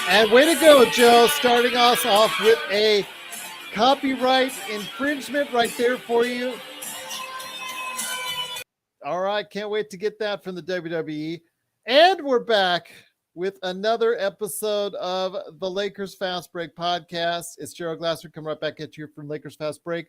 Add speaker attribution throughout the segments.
Speaker 1: And way to go, Joe. Starting us off with a copyright infringement right there for you. All right, can't wait to get that from the WWE. And we're back with another episode of the Lakers Fast Break podcast. It's Gerald Glassford coming right back at you from Lakers Fast Break,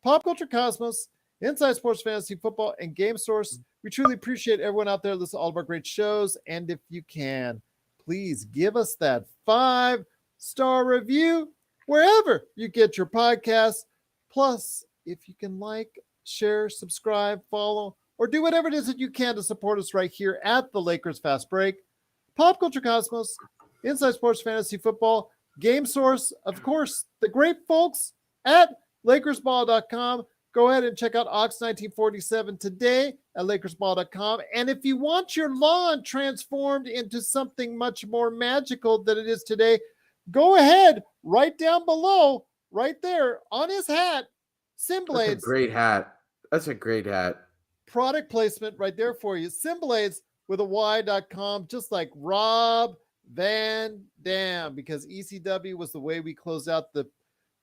Speaker 1: Pop Culture Cosmos, Inside Sports Fantasy Football, and Game Source. We truly appreciate everyone out there listening to all of our great shows. And if you can, please give us that 5-star review wherever you get your podcasts. Plus, if you can like, share, subscribe, follow, or do whatever it is that you can to support us right here at the Lakers Fast Break, Pop Culture Cosmos, Inside Sports Fantasy Football, Game Source, of course, the great folks at LakersBall.com. Go ahead and check out Ox 1947 today at LakersBall.com. And if you want your lawn transformed into something much more magical than it is today, go ahead, right down below, right there on his hat, Simblades.
Speaker 2: That's a great hat. That's a great hat.
Speaker 1: Product placement right there for you. Simblades with a Y.com, just like Rob Van Dam, because ECW was the way we closed out the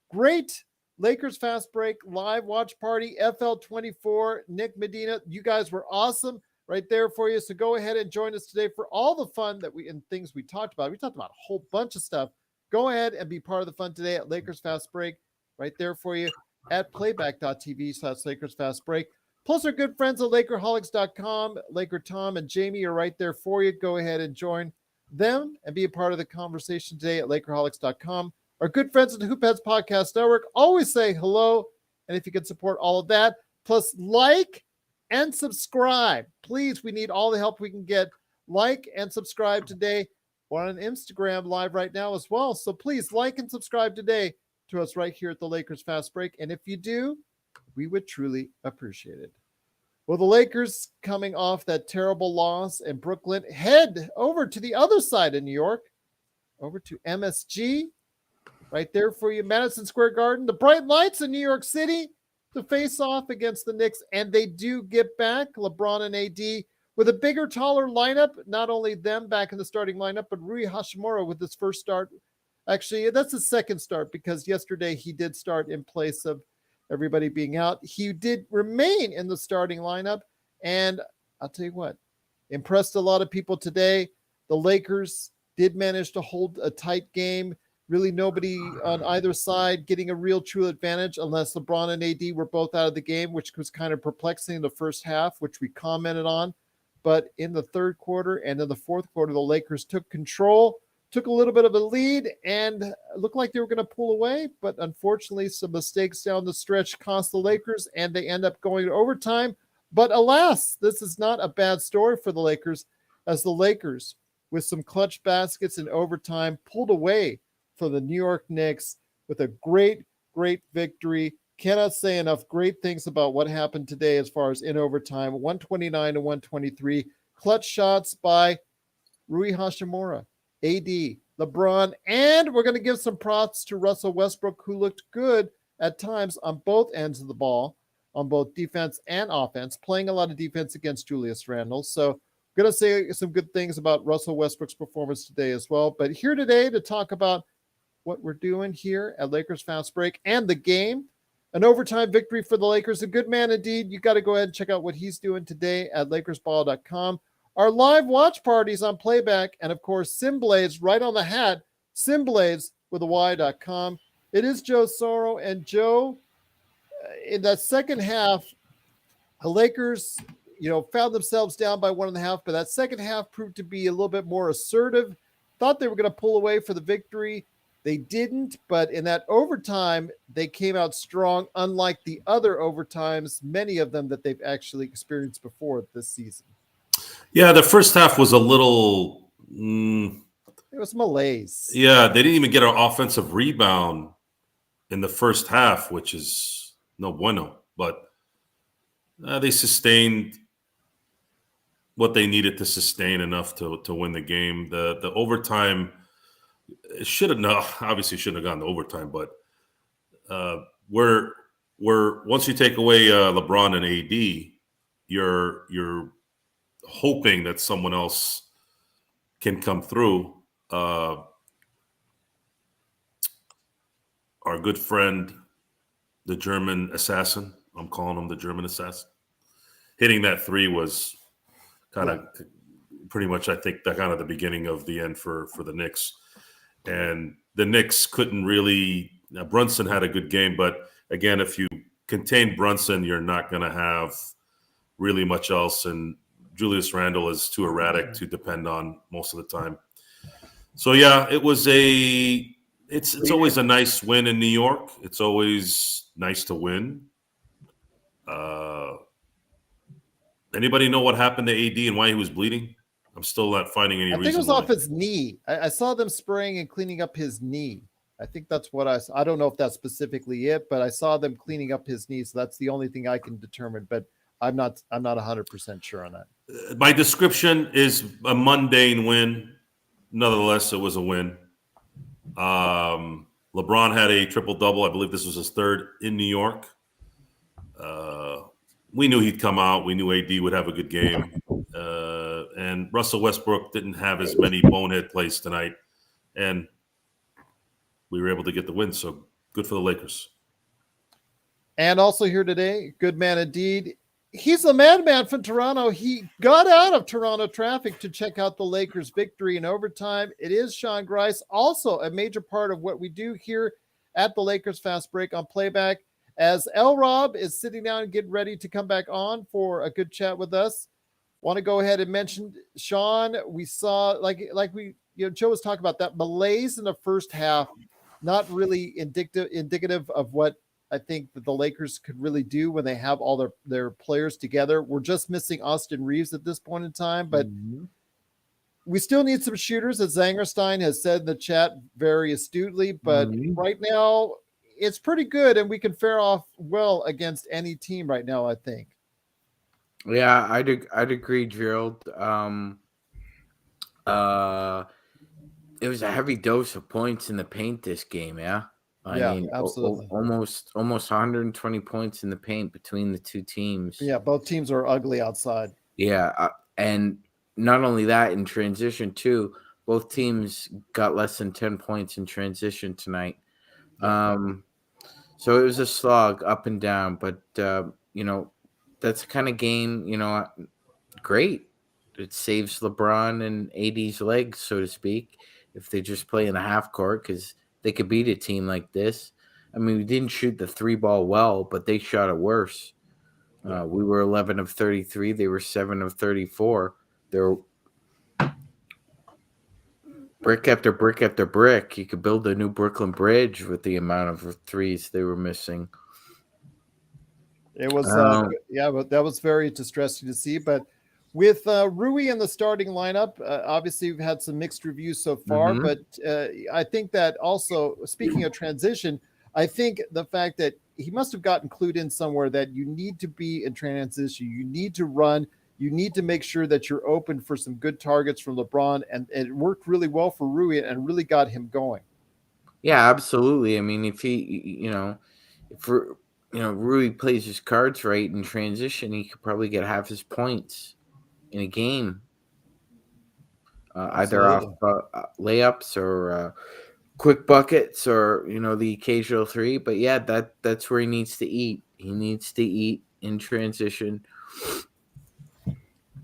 Speaker 1: great Lakers Fast Break live watch party. FL24, Nick Medina, you guys were awesome right there for you. So go ahead and join us today for all the fun that and things we talked about. We talked about a whole bunch of stuff. Go ahead and be part of the fun today at Lakers Fast Break right there for you at playback.tv/Lakers Fast Break. Plus our good friends at Lakerholics.com, Laker Tom and Jamie are right there for you. Go ahead and join them and be a part of the conversation today at Lakerholics.com. Our good friends at the Hoopheads Podcast Network always say hello. And if you can support all of that, plus like and subscribe. Please, we need all the help we can get. Like and subscribe today. We're on Instagram live right now as well. So please like and subscribe today to us right here at the Lakers Fast Break. And if you do, we would truly appreciate it. Well, the Lakers coming off that terrible loss in Brooklyn head over to the other side of New York, over to MSG. Right there for you, Madison Square Garden, the bright lights in New York City to face off against the Knicks. And they do get back LeBron and AD with a bigger, taller lineup. Not only them back in the starting lineup, but Rui Hachimura with his first start. Actually, that's his second start because yesterday he did start in place of everybody being out. He did remain in the starting lineup. And I'll tell you what, impressed a lot of people today. The Lakers did manage to hold a tight game. Really nobody on either side getting a real true advantage unless LeBron and AD were both out of the game, which was kind of perplexing in the first half, which we commented on. But in the third quarter and in the fourth quarter, the Lakers took control, took a little bit of a lead, and looked like they were going to pull away. But unfortunately, some mistakes down the stretch cost the Lakers, and they end up going to overtime. But alas, this is not a bad story for the Lakers, as the Lakers, with some clutch baskets in overtime, pulled away for the New York Knicks with a great, great victory. Cannot say enough great things about what happened today as far as in overtime. 129 to 123. Clutch shots by Rui Hachimura, AD, LeBron, and we're going to give some props to Russell Westbrook, who looked good at times on both ends of the ball, on both defense and offense, playing a lot of defense against Julius Randle. So I'm going to say some good things about Russell Westbrook's performance today as well. But here today to talk about what we're doing here at Lakers Fast Break and the game. An overtime victory for the Lakers. A good man indeed. You got to go ahead and check out what he's doing today at LakersBall.com. Our live watch parties on playback, and of course, Simblades right on the hat. Simblades with a Y.com. It is Joe Soro, and Joe, in that second half, the Lakers, found themselves down by 1.5, but that second half proved to be a little bit more assertive. Thought they were going to pull away for the victory. They didn't, but in that overtime, they came out strong, unlike the other overtimes, many of them that they've actually experienced before this season.
Speaker 3: Yeah, the first half was a little...
Speaker 1: it was malaise.
Speaker 3: Yeah, they didn't even get an offensive rebound in the first half, which is no bueno. But they sustained what they needed to sustain enough to win the game. The overtime... It obviously shouldn't have gone to overtime, but we're once you take away LeBron and AD, you're hoping that someone else can come through. our good friend, the German assassin, I'm calling him the German assassin, hitting that three was kind of pretty much, I think, the kind of the beginning of the end for the Knicks. And the Knicks couldn't really – Brunson had a good game, but, again, if you contain Brunson, you're not going to have really much else. And Julius Randle is too erratic to depend on most of the time. So, yeah, it was it's always a nice win in New York. It's always nice to win. Anybody know what happened to AD and why he was bleeding? I'm still not finding any reason.
Speaker 1: I think it was
Speaker 3: why.
Speaker 1: off his knee. I saw them spraying and cleaning up his knee. I think that's what I don't know if that's specifically it, but I saw them cleaning up his knee. So that's the only thing I can determine, but I'm not 100% sure on that.
Speaker 3: My description is a mundane win. Nonetheless, it was a win. LeBron had a triple-double. I believe this was his third in New York. We knew he'd come out. We knew AD would have a good game. And Russell Westbrook didn't have as many bonehead plays tonight. And we were able to get the win. So good for the Lakers.
Speaker 1: And also here today, good man indeed. He's the madman from Toronto. He got out of Toronto traffic to check out the Lakers' victory in overtime. It is Sean Grice, also a major part of what we do here at the Lakers Fast Break on Playback. As LRob is sitting down and getting ready to come back on for a good chat with us. Want to go ahead and mention, Sean, we saw, like we, Joe was talking about that malaise in the first half, not really indicative of what I think that the Lakers could really do when they have all their players together. We're just missing Austin Reeves at this point in time, but we still need some shooters, as Zangerstein has said in the chat very astutely. But right now, it's pretty good, and we can fare off well against any team right now, I think.
Speaker 2: Yeah, I'd agree, Gerald. It was a heavy dose of points in the paint this game, yeah? I mean,
Speaker 1: absolutely.
Speaker 2: Almost 120 points in the paint between the two teams.
Speaker 1: Yeah, both teams are ugly outside.
Speaker 2: Yeah, and not only that, in transition too, both teams got less than 10 points in transition tonight. So it was a slog up and down, but that's the kind of game, great. It saves LeBron and AD's legs, so to speak, if they just play in the half court, because they could beat a team like this. I mean, we didn't shoot the three ball well, but they shot it worse. We were 11 of 33. They were 7 of 34. They're brick after brick after brick. You could build a new Brooklyn Bridge with the amount of threes they were missing.
Speaker 1: It was, but that was very distressing to see. But with Rui in the starting lineup, obviously we've had some mixed reviews so far. But I think that also, speaking of transition, I think the fact that he must have gotten clued in somewhere that you need to be in transition, you need to run, you need to make sure that you're open for some good targets from LeBron, and it worked really well for Rui and really got him going.
Speaker 2: Yeah, absolutely. I mean, if he, Rui plays his cards right in transition, he could probably get half his points in a game, either off layups or quick buckets or the occasional three. But yeah, that's where he needs to eat. He needs to eat in transition.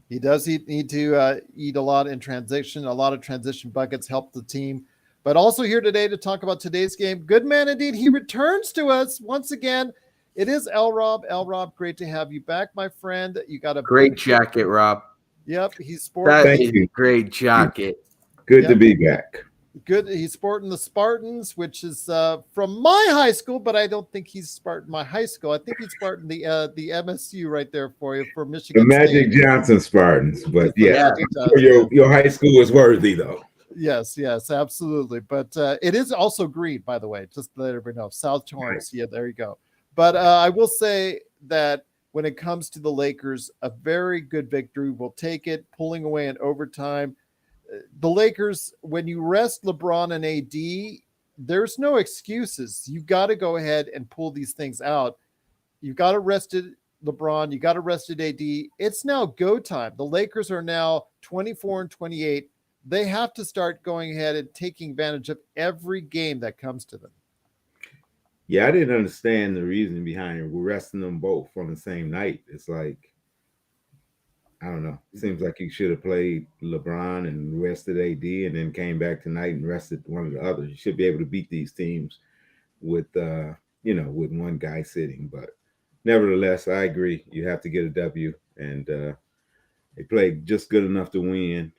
Speaker 1: He does need to eat a lot in transition. A lot of transition buckets help the team. But also here today to talk about today's game. Good man indeed. He returns to us once again. It is LRob. LRob, great to have you back, my friend. You got a
Speaker 2: great jacket, Rob.
Speaker 1: Yep, he's sporting.
Speaker 2: That is a great jacket.
Speaker 4: Good to be back.
Speaker 1: Good. He's sporting the Spartans, which is from my high school, but I don't think he's sporting my high school. I think he's sporting the MSU right there for you for Michigan.
Speaker 4: The Magic
Speaker 1: State.
Speaker 4: Johnson Spartans, but your high school is worthy though.
Speaker 1: Yes, absolutely. But it is also green, by the way, just to let everybody know. South Torrance. Yeah, there you go. But I will say that when it comes to the Lakers, a very good victory. We'll take it, pulling away in overtime. The Lakers, when you rest LeBron and AD, there's no excuses. You got to go ahead and pull these things out. You got to rest LeBron. You got to rest AD. It's now go time. The Lakers are now 24-28. They have to start going ahead and taking advantage of every game that comes to them.
Speaker 4: Yeah, I didn't understand the reasoning behind it. We're resting them both on the same night. It's like, I don't know. Seems like you should have played LeBron and rested AD and then came back tonight and rested one of the others. You should be able to beat these teams with with one guy sitting. But nevertheless, I agree. You have to get a W, and they played just good enough to win.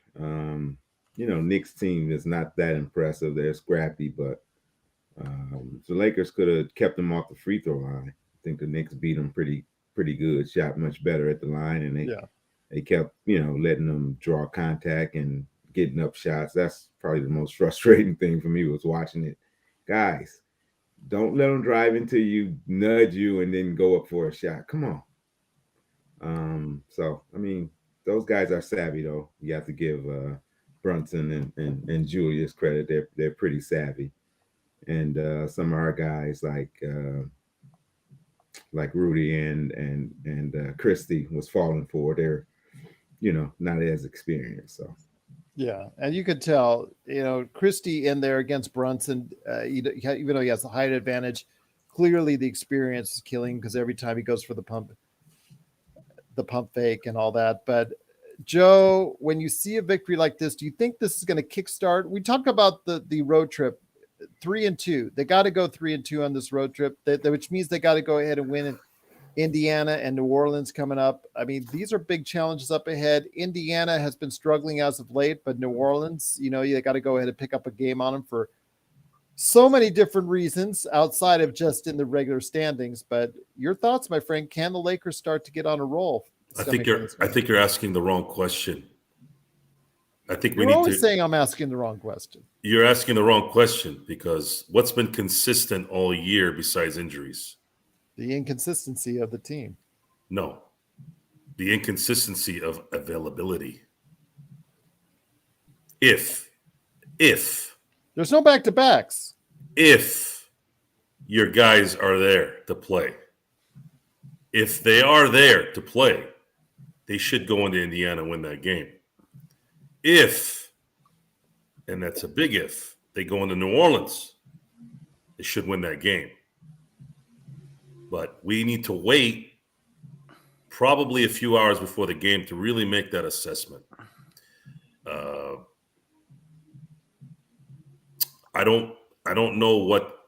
Speaker 4: Knicks team is not that impressive. They're scrappy, but the Lakers could have kept them off the free throw line. I think the Knicks beat them pretty good. Shot much better at the line, and they kept letting them draw contact and getting up shots. That's probably the most frustrating thing for me was watching it. Guys, don't let them drive into you, nudge you, and then go up for a shot. Come on. So I mean, those guys are savvy though. You have to give Brunson and Julius credit. They're pretty savvy. And some of our guys like Rudy and Christie was falling for. They're not as experienced. So
Speaker 1: yeah, and you could tell Christie in there against Brunson, even though he has the height advantage, clearly the experience is killing because every time he goes for the pump fake and all that. But Joe, when you see a victory like this, do you think this is going to kickstart? We talked about the road trip. 3-2. They got to go 3-2 on this road trip, which means they got to go ahead and win in Indiana and New Orleans coming up. I mean, these are big challenges up ahead. Indiana has been struggling as of late, but New Orleans, they got to go ahead and pick up a game on them for so many different reasons outside of just in the regular standings. But your thoughts, my friend? Can the Lakers start to get on a roll?
Speaker 3: I think you're asking the wrong question. I think
Speaker 1: You're always saying I'm asking the wrong question.
Speaker 3: You're asking the wrong question because what's been consistent all year besides injuries?
Speaker 1: The inconsistency of the team.
Speaker 3: No. The inconsistency of availability. If
Speaker 1: there's no back-to-backs.
Speaker 3: If your guys are there to play. If they are there to play, they should go into Indiana and win that game. If, and that's a big if, they go into New Orleans, they should win that game. But we need to wait probably a few hours before the game to really make that assessment. I don't know what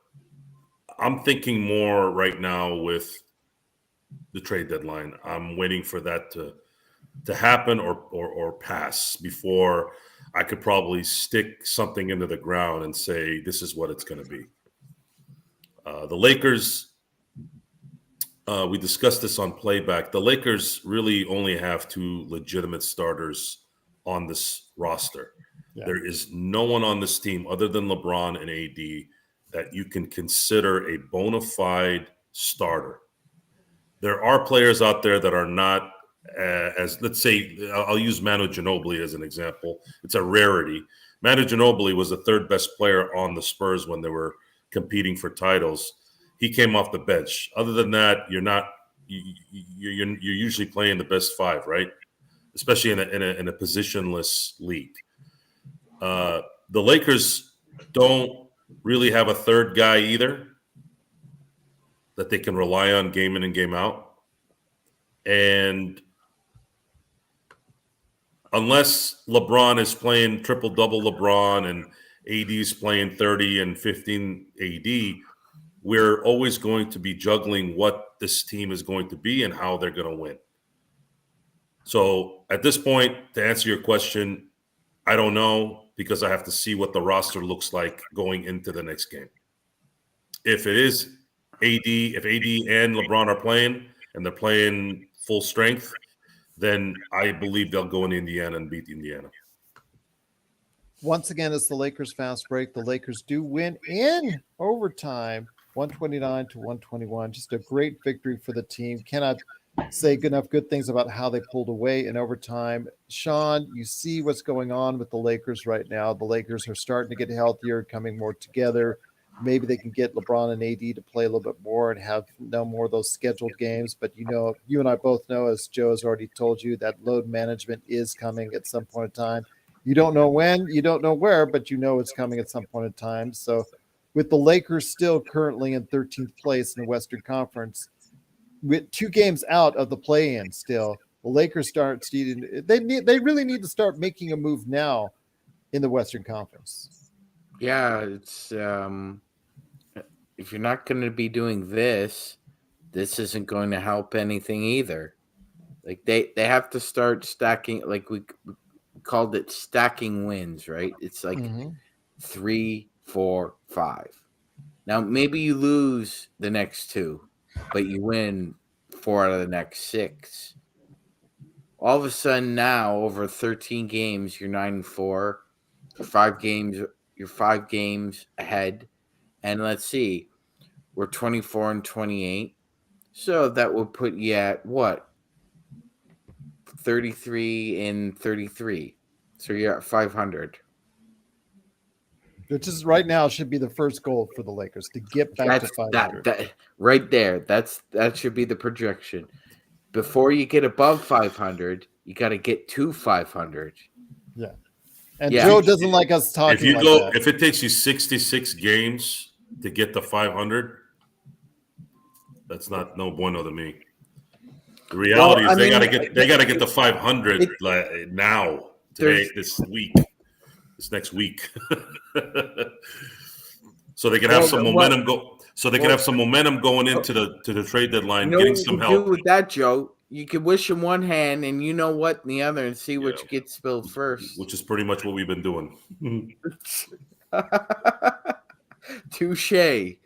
Speaker 3: I'm thinking more right now with the trade deadline. I'm waiting for that to happen or pass before I could probably stick something into the ground and say, this is what it's going to be. The Lakers, we discussed this on playback. The Lakers really only have two legitimate starters on this roster. Yeah. There is no one on this team other than LeBron and AD that you can consider a bona fide starter. There are players out there that are not as, let's say, I'll use Manu Ginobili as an example. It's a rarity. Manu Ginobili was the third best player on the Spurs when they were competing for titles. He came off the bench. Other than that, you're usually playing the best five, right? Especially in a positionless league. The Lakers don't really have a third guy either that they can rely on game in and game out. And unless LeBron is playing triple-double LeBron and AD is playing 30 and 15 AD, we're always going to be juggling what this team is going to be and how they're going to win. So at this point, to answer your question, I don't know because I have to see what the roster looks like going into the next game. If it is if AD and LeBron are playing and they're playing full strength, then I believe they'll go in Indiana and beat Indiana.
Speaker 1: Once again, it's the Lakers fast break. The Lakers do win in overtime, 129-121. Just a great victory for the team. Cannot say enough good things about how they pulled away in overtime. Sean, you see what's going on with the Lakers right now. The Lakers are starting to get healthier, coming more together. Maybe they can get LeBron and AD to play a little bit more and have no more of those scheduled games. But, you and I both know, as Joe has already told you, that load management is coming at some point in time. You don't know when, you don't know where, but you know it's coming at some point in time. So with the Lakers still currently in 13th place in the Western Conference, with 2 games out of the play-in still. The Lakers they really need to start making a move now in the Western Conference.
Speaker 2: Yeah, it's if you're not going to be doing this isn't going to help anything either. Like they have to start stacking, like we called it stacking wins, right? It's like 3, 4, 5. Now maybe you lose the next 2, but you win 4 out of the next 6. All of a sudden now, over 13 games, you're 9-4. You're 5 games ahead. And let's see, we're 24-28. So that would put you at what? 33-33. So you're at 500.
Speaker 1: Which is right now should be the first goal for the Lakers to get back to 500.
Speaker 2: That right there. That should be the projection. Before you get above 500, you got to get to 500.
Speaker 1: Yeah. And Joe doesn't like us talking that.
Speaker 3: If it takes you 66 games to get to 500, that's no bueno to me. The reality is they got to get to 500 now, today, this next week, so they can have some momentum have some momentum going into the trade deadline, getting some help.
Speaker 2: Do with that, Joe, you can wish in one hand and you know what in the other, and see which gets spilled first.
Speaker 3: Which is pretty much what we've been doing.
Speaker 2: Touche.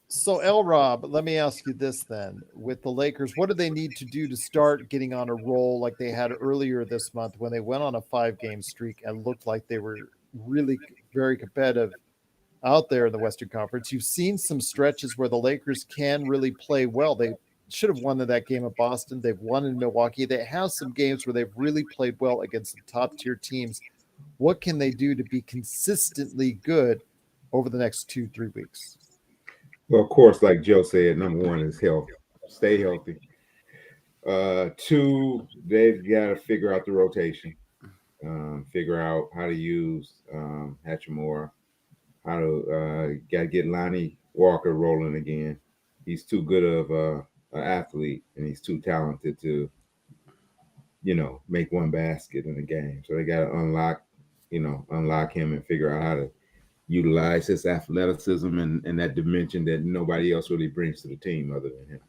Speaker 1: So, LRob, let me ask you this then. With the Lakers, what do they need to do to start getting on a roll like they had earlier this month when they went on a 5-game streak and looked like they were really very competitive out there in the Western Conference? You've seen some stretches where the Lakers can really play well. They should have won that game at Boston. They've won in Milwaukee. They have some games where they've really played well against the top-tier teams. What can they do to be consistently good over the next 2-3 weeks?
Speaker 4: Well, of course, like Joe said, number 1 is health. Stay healthy. 2, they've got to figure out the rotation. Figure out how to use Hachimura. How to got to get Lonnie Walker rolling again. He's too good of an athlete, and he's too talented to, make one basket in a game. So they got to unlock him and figure out how to utilize his athleticism and that dimension that nobody else really brings to the team other than him.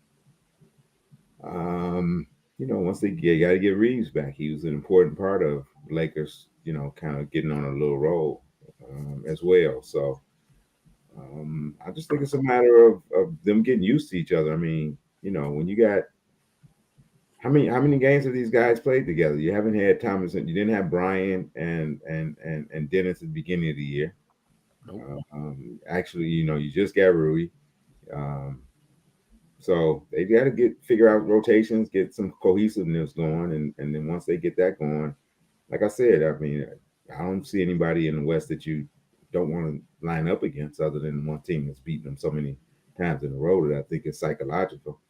Speaker 4: Once they got to get Reeves back. He was an important part of Lakers, kind of getting on a little roll as well. So I just think it's a matter of them getting used to each other. I mean, when you got how many games have these guys played together? You haven't had Thomas, and you didn't have Brian and Dennis at the beginning of the year. Actually, you just got Rui. So they got to figure out rotations, get some cohesiveness going, and then once they get that going, like I said, I mean, I don't see anybody in the West that you don't want to line up against other than one team that's beaten them so many times in a row that I think is psychological.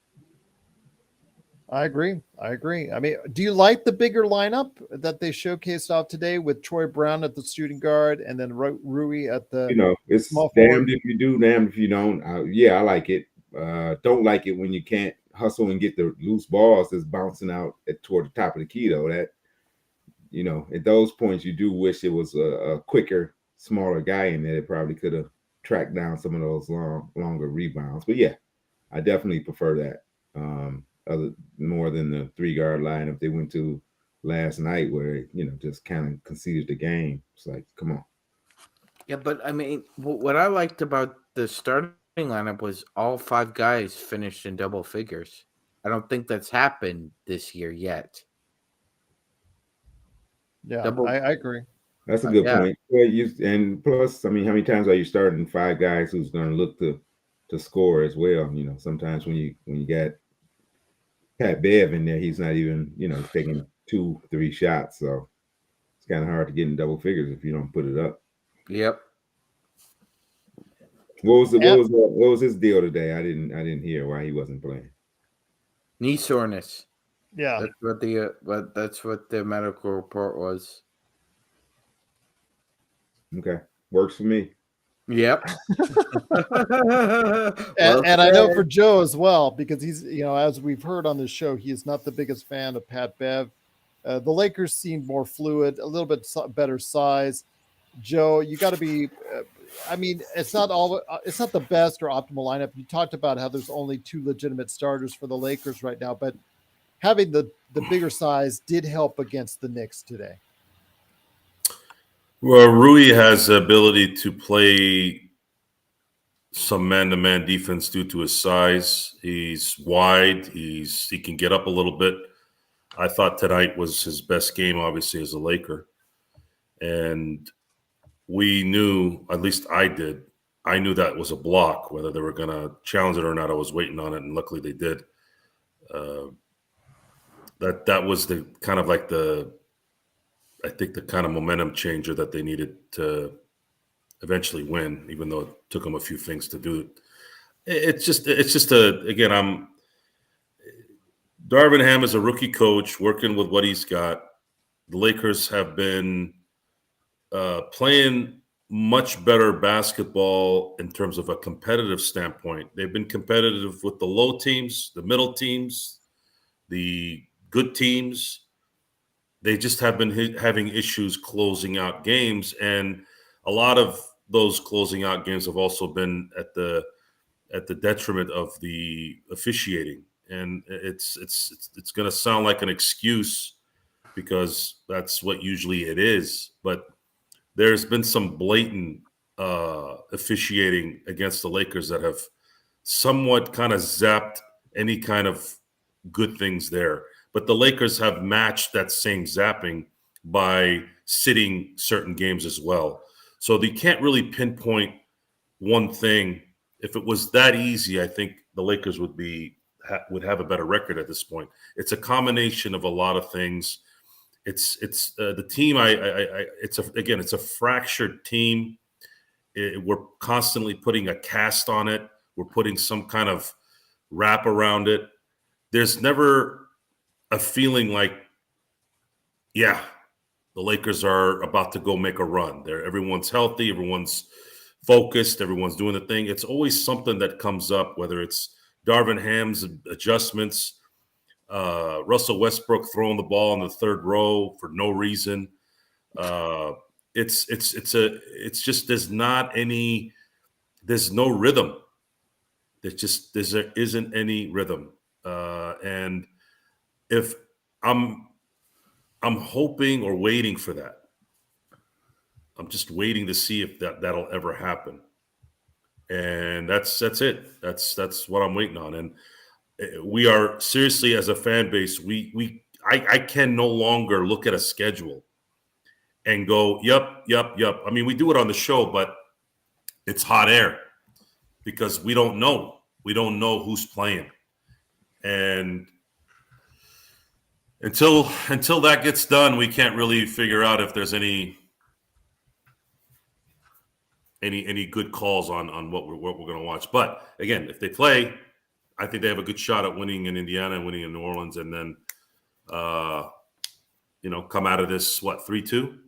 Speaker 1: I agree. I mean, do you like the bigger lineup that they showcased off today with Troy Brown at the shooting guard and then Rui at the
Speaker 4: it's
Speaker 1: small
Speaker 4: damned
Speaker 1: forward? If
Speaker 4: you do, damned if you don't. I like it. Don't like it when you can't hustle and get the loose balls that's bouncing out toward the top of the key, though. That, at those points, you do wish it was a quicker, smaller guy in there that probably could have tracked down some of those longer rebounds. But yeah, I definitely prefer that. More than the 3-guard lineup they went to last night, where just kind of conceded the game. It's like, come on.
Speaker 2: Yeah, but I mean, what I liked about the starting lineup was all 5 guys finished in double figures. I don't think that's happened this year yet.
Speaker 1: Yeah, I agree.
Speaker 4: That's a good point. Well, and plus, I mean, how many times are you starting 5 guys who's going to look to score as well? Sometimes when you got Pat Bev in there, he's not even, taking 2-3 shots. So it's kind of hard to get in double figures if you don't put it up.
Speaker 2: Yep.
Speaker 4: What was his deal today? I didn't hear why he wasn't playing.
Speaker 2: Knee soreness.
Speaker 1: Yeah.
Speaker 2: That's what the medical report was.
Speaker 4: Okay. Works for me.
Speaker 2: Yep.
Speaker 1: And I know for Joe as well, because he's, as we've heard on the show, he is not the biggest fan of Pat Bev. The Lakers seemed more fluid, a little bit better size. Joe, you got to be. It's not the best or optimal lineup. You talked about how there's only 2 legitimate starters for the Lakers right now, but having the bigger size did help against the Knicks today.
Speaker 3: Well, Rui has the ability to play some man-to-man defense due to his size. He's wide. He can get up a little bit. I thought tonight was his best game, obviously, as a Laker. And we knew, at least I did, I knew that was a block. Whether they were going to challenge it or not, I was waiting on it, and luckily they did. That was the kind of like I think the kind of momentum changer that they needed to eventually win, even though it took them a few things to do it. Darvin Ham is a rookie coach working with what he's got. The Lakers have been playing much better basketball in terms of a competitive standpoint. They've been competitive with the low teams, the middle teams, the good teams. They just have been having issues closing out games, and a lot of those closing out games have also been at the detriment of the officiating. And it's going to sound like an excuse because that's what usually it is, but there's been some blatant officiating against the Lakers that have somewhat kind of zapped any kind of good things there. But the Lakers have matched that same zapping by sitting certain games as well. So they can't really pinpoint one thing. If it was that easy, I think the Lakers would have a better record at this point. It's a combination of a lot of things. It's the team. It's a fractured team. We're constantly putting a cast on it. We're putting some kind of wrap around it. There's never a feeling like, yeah, the Lakers are about to go make a run. Everyone's healthy, everyone's focused, everyone's doing the thing. It's always something that comes up, whether it's Darvin Ham's adjustments, Russell Westbrook throwing the ball in the third row for no reason. It's just there's no rhythm. There isn't any rhythm, and if I'm hoping or waiting for that. I'm just waiting to see if that'll ever happen. And that's it. That's what I'm waiting on. And we are seriously, as a fan base, I can no longer look at a schedule and go, yep. I mean, we do it on the show, but it's hot air because we don't know. We don't know who's playing. And until that gets done, we can't really figure out if there's any good calls on what we're going to watch. But again, if they play, I think they have a good shot at winning in Indiana and winning in New Orleans, and then come out of this 3-2.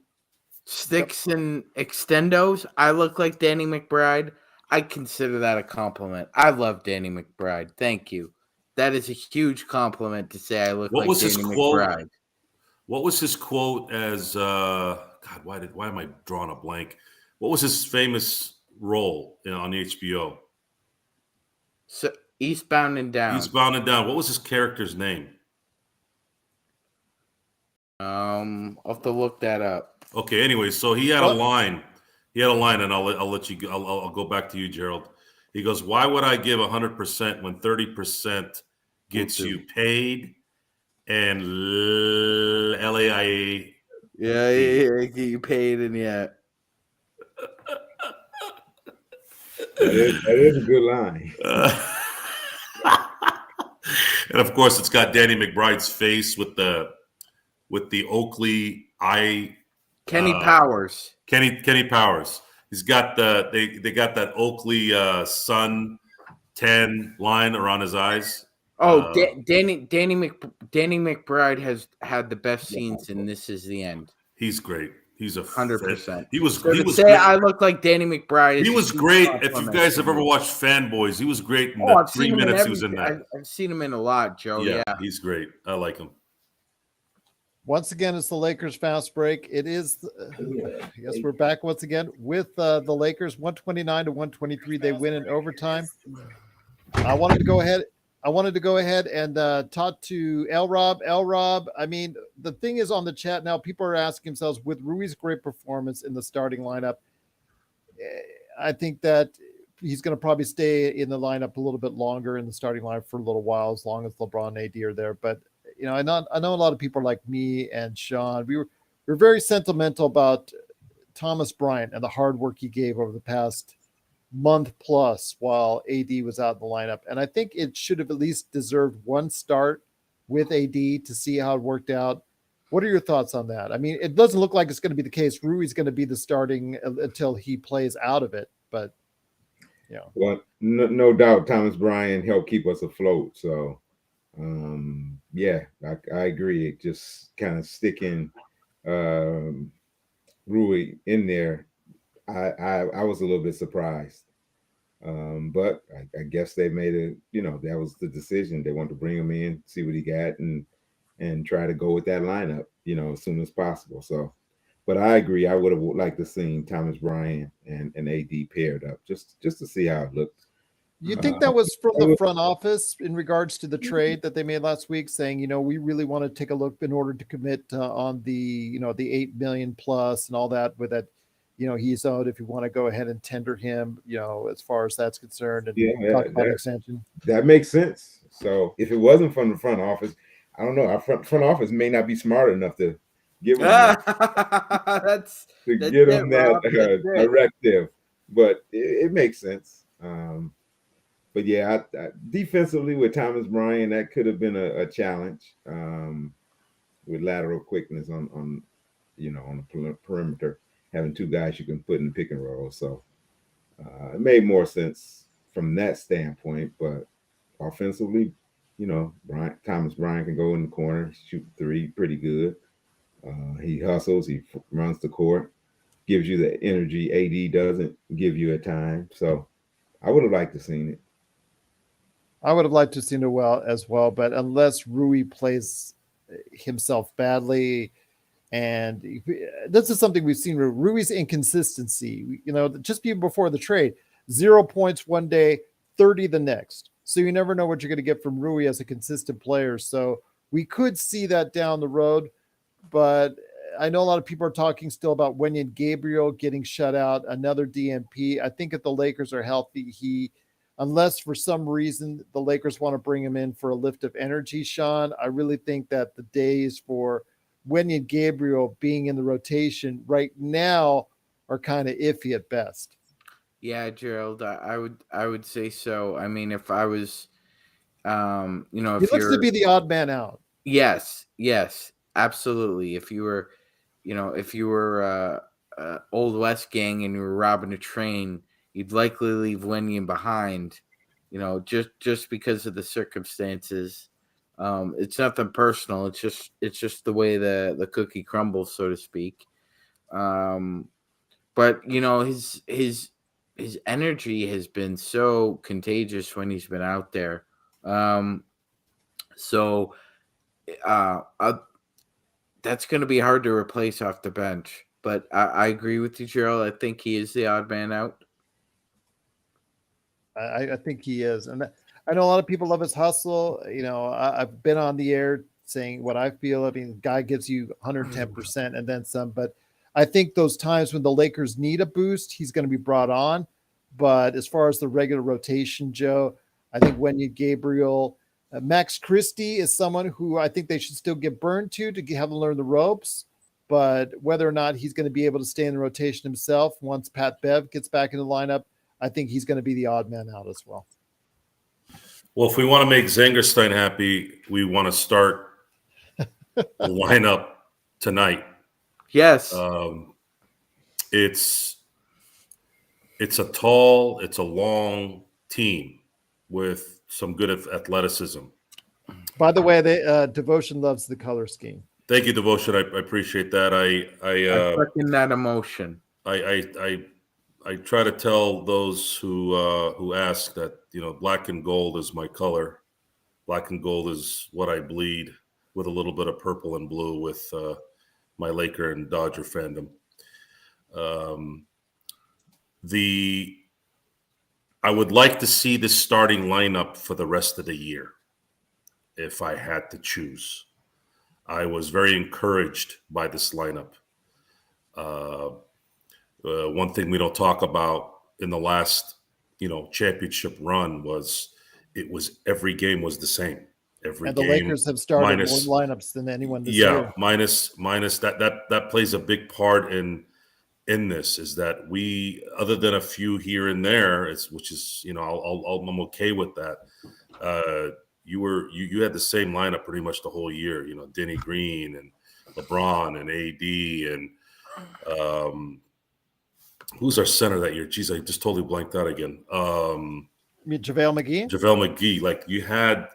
Speaker 2: Sticks and extendos. I look like Danny McBride. I consider that a compliment. I love Danny McBride. Thank you. That is a huge compliment to say I look like Danny McBride.
Speaker 3: What was his quote as God, why am I drawing a blank? What was his famous role on HBO?
Speaker 2: So, Eastbound and Down.
Speaker 3: Eastbound and Down. What was his character's name?
Speaker 2: I'll have to look that up.
Speaker 3: Okay, anyway, so he had a line. He had a line, and I'll let you go. I'll go back to you, Gerald. He goes, "Why would I give 100% when 30% gets you paid and LAIA?"
Speaker 2: Yeah, get you paid and yeah.
Speaker 4: That is a good line.
Speaker 3: And of course, it's got Danny McBride's face with the Oakley eye.
Speaker 2: Kenny Powers.
Speaker 3: Kenny Powers. He's got they got that Oakley sun tan line around his eyes.
Speaker 2: Oh, Danny McBride has had the best scenes in This Is the End.
Speaker 3: He's great. He's a
Speaker 2: 100%.
Speaker 3: He was
Speaker 2: So
Speaker 3: he
Speaker 2: to
Speaker 3: was
Speaker 2: say
Speaker 3: great.
Speaker 2: I look like Danny McBride.
Speaker 3: He was great. If you guys have ever watched Fanboys, he was great in the
Speaker 2: I've
Speaker 3: 3
Speaker 2: seen him in
Speaker 3: minutes he was in that.
Speaker 2: I've seen him in a lot, Joe. Yeah.
Speaker 3: He's great. I like him.
Speaker 1: Once again, it's the Lakers fast break. It is, I guess we're back once again with the Lakers, 129 to 123. They win in overtime. I wanted to go ahead and talk to LRob. LRob, I mean, the thing is on the chat now, people are asking themselves, with Rui's great performance in the starting lineup, I think that he's going to probably stay in the lineup a little bit longer in the starting lineup for a little while, as long as LeBron and AD are there. But you know, I know a lot of people like me and Sean. We're very sentimental about Thomas Bryant and the hard work he gave over the past month plus while AD was out in the lineup. And I think it should have at least deserved one start with AD to see how it worked out. What are your thoughts on that? I mean, it doesn't look like it's going to be the case. Rui's going to be the starting until he plays out of it. But, you know.
Speaker 4: Well, no doubt Thomas Bryant helped keep us afloat. So, yeah, I agree. Just kind of sticking Rui in there, I was a little bit surprised. But I guess they made it, that was the decision. They wanted to bring him in, see what he got, and try to go with that lineup, as soon as possible. So, but I agree. I would have liked to see Thomas Bryant and AD paired up just to see how it looked.
Speaker 1: You think that was from the front office in regards to the trade that they made last week, saying, we really want to take a look in order to commit on the, the 8 million plus and all that, with that, he's owed, if you want to go ahead and tender him, as far as that's concerned, and talk about extension. That
Speaker 4: makes sense. So if it wasn't from the front office, I don't know. Our front office may not be smart enough to give him that directive, but it makes sense. But yeah, defensively with Thomas Bryant, that could have been a challenge with lateral quickness on the perimeter, having two guys you can put in the pick and roll. So it made more sense from that standpoint. But offensively, Thomas Bryant can go in the corner, shoot three pretty good. He hustles, he runs the court, gives you the energy AD doesn't give you at times. So I would have liked to seen it.
Speaker 1: I would have liked to have seen it as well, but unless Rui plays himself badly, and this is something we've seen with Rui's inconsistency, just even before the trade, 0 points one day, 30 the next. So you never know what you're going to get from Rui as a consistent player. So we could see that down the road, but I know a lot of people are talking still about Wenyen Gabriel getting shut out, another DNP. I think if the Lakers are healthy, unless for some reason the Lakers want to bring him in for a lift of energy, Sean, I really think that the days for Wenyen Gabriel being in the rotation right now are kind of iffy at best.
Speaker 2: Yeah, Gerald, I would say so. I mean, if I was, if
Speaker 1: he looks to be the odd man out.
Speaker 2: Yes, absolutely. If you were, Old West gang and you were robbing a train, you'd likely leave Wenyen behind, just because of the circumstances. It's nothing personal. It's just the way the cookie crumbles, so to speak. But his energy has been so contagious when he's been out there. So that's going to be hard to replace off the bench. But I agree with you, Gerald. I think he is the odd man out.
Speaker 1: I think he is. And I know a lot of people love his hustle. I've been on the air saying what I feel. I mean, the guy gives you 110% and then some. But I think those times when the Lakers need a boost, he's going to be brought on. But as far as the regular rotation, Joe, I think Wenyen Gabriel, Max Christie is someone who I think they should still get burned to have him learn the ropes. But whether or not he's going to be able to stay in the rotation himself once Pat Bev gets back in the lineup, I think he's going to be the odd man out as well.
Speaker 3: Well, if we want to make Zangerstein happy, we want to start the lineup tonight.
Speaker 2: Yes.
Speaker 3: It's a tall, it's a long team with some good athleticism.
Speaker 1: By the way, Devotion loves the color scheme.
Speaker 3: Thank you, Devotion. I appreciate that.
Speaker 2: I second that emotion.
Speaker 3: I try to tell those who ask that, black and gold is my color. Black and gold is what I bleed, with a little bit of purple and blue with my Laker and Dodger fandom. I would like to see this starting lineup for the rest of the year, if I had to choose. I was very encouraged by this lineup. One thing we don't talk about in the last, championship run was every game was the same.
Speaker 1: And the Lakers have started more lineups than anyone this year.
Speaker 3: Minus that plays a big part in this, is that we, other than a few here and there, I'm okay with that. You had the same lineup pretty much the whole year. Denny Green and LeBron and AD and who's our center that year? Geez, I just totally blanked out again.
Speaker 1: You mean JaVale McGee?
Speaker 3: JaVale McGee. Like you had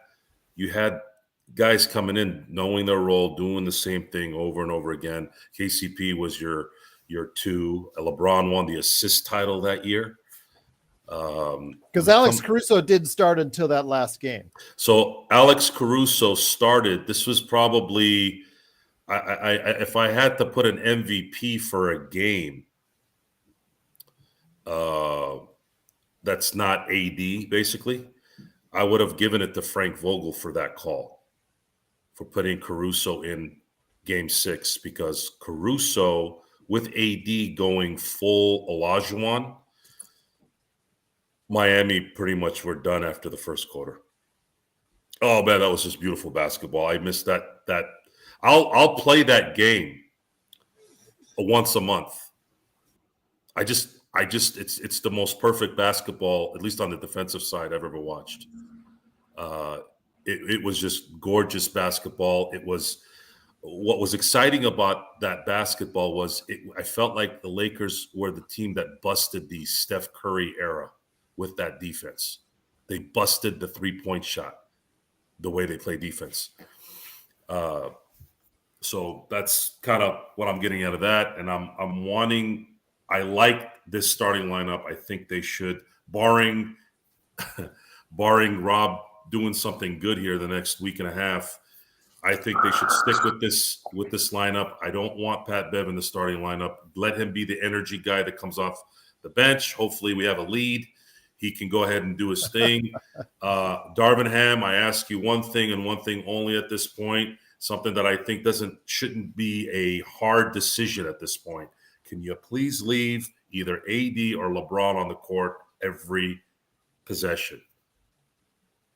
Speaker 3: guys coming in, knowing their role, doing the same thing over and over again. KCP was your two. LeBron won the assist title that year.
Speaker 1: Because Alex Caruso didn't start until that last game.
Speaker 3: So Alex Caruso started. This was probably, if I had to put an MVP for a game, that's not AD, basically, I would have given it to Frank Vogel for that call, for putting Caruso in Game 6, because Caruso, with AD going full Olajuwon, Miami pretty much were done after the first quarter. Oh man, that was just beautiful basketball. I missed that. I'll play that game once a month. It's the most perfect basketball, at least on the defensive side, I've ever watched. It was just gorgeous basketball. What was exciting about that basketball was I felt like the Lakers were the team that busted the Steph Curry era with that defense. They busted the 3-point shot, the way they play defense. So that's kind of what I'm getting out of that. And I like this starting lineup. I think they should, barring Rob doing something good here the next week and a half, I think they should stick with this lineup. I don't want Pat Bev in the starting lineup. Let him be the energy guy that comes off the bench. Hopefully we have a lead. He can go ahead and do his thing. Darvin Ham, I ask you one thing and one thing only at this point, something that I think shouldn't be a hard decision at this point. Can you please leave either AD or LeBron on the court every possession?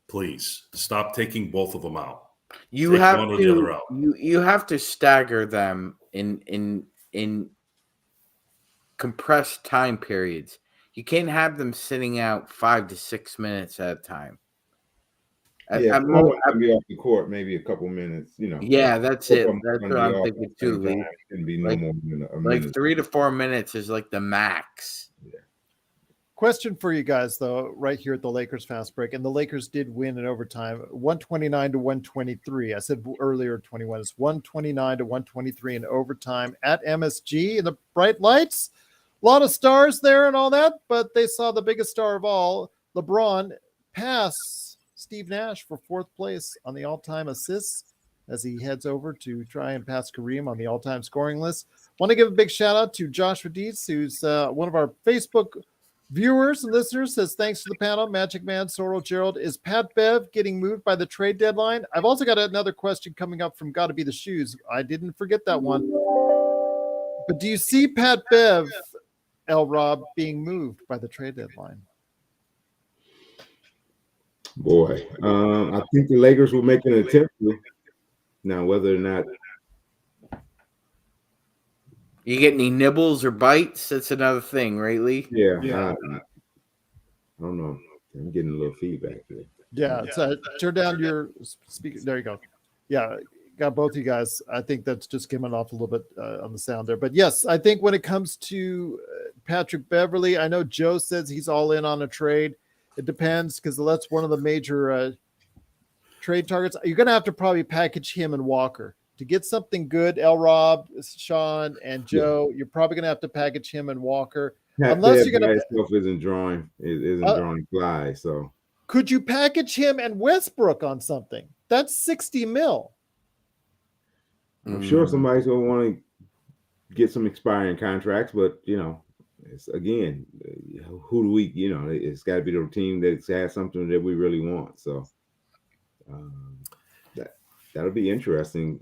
Speaker 3: Please stop taking both of them out.
Speaker 2: You have to stagger them in compressed time periods. You can't have them sitting out 5 to 6 minutes at a time.
Speaker 4: Yeah, I'm be off the court maybe a couple minutes.
Speaker 2: Yeah, that's it. That's what I'm thinking too. Lee.
Speaker 4: Can be no more than a
Speaker 2: like
Speaker 4: minute.
Speaker 2: 3 to 4 minutes is like the max.
Speaker 4: Yeah.
Speaker 1: Question for you guys, though, right here at the Lakers Fast Break. And the Lakers did win in overtime, 129 to 123. I said earlier 21. It's 129 to 123 in overtime at MSG in the bright lights. A lot of stars there and all that, but they saw the biggest star of all, LeBron, pass Steve Nash for 4th place on the all-time assists as he heads over to try and pass Kareem on the all-time scoring list. Want to give a big shout out to Joshua Dietz, who's one of our Facebook viewers and listeners, says thanks to the panel, MagicMan, Soro, Gerald. Is Pat Bev getting moved by the trade deadline? I've also got another question coming up from Gotta Be the Shoes. I didn't forget that one. But do you see Pat Bev, LRob, being moved by the trade deadline?
Speaker 4: Boy, I think the Lakers will make an attempt to. Now, whether or not
Speaker 2: you get any nibbles or bites, that's another thing, right, Lee?
Speaker 4: Yeah. I don't know. I'm getting a little feedback there.
Speaker 1: Yeah, turn down your speaker. There you go. Yeah, got both you guys. I think that's just coming off a little bit on the sound there. But yes, I think when it comes to Patrick Beverley, I know Joe says he's all in on a trade. It depends, because that's one of the major trade targets. You're going to have to probably package him and Walker To get something good, LRob, Sean, and Joe, you're probably going to have to package him and Walker. Unless you're going to
Speaker 4: itself isn't drawing flies. So
Speaker 1: could you package him and Westbrook on something? That's 60 mil.
Speaker 4: I'm sure somebody's going to want to get some expiring contracts, but it's again, who do we? It's got to be the team that has something that we really want. So that'll be interesting.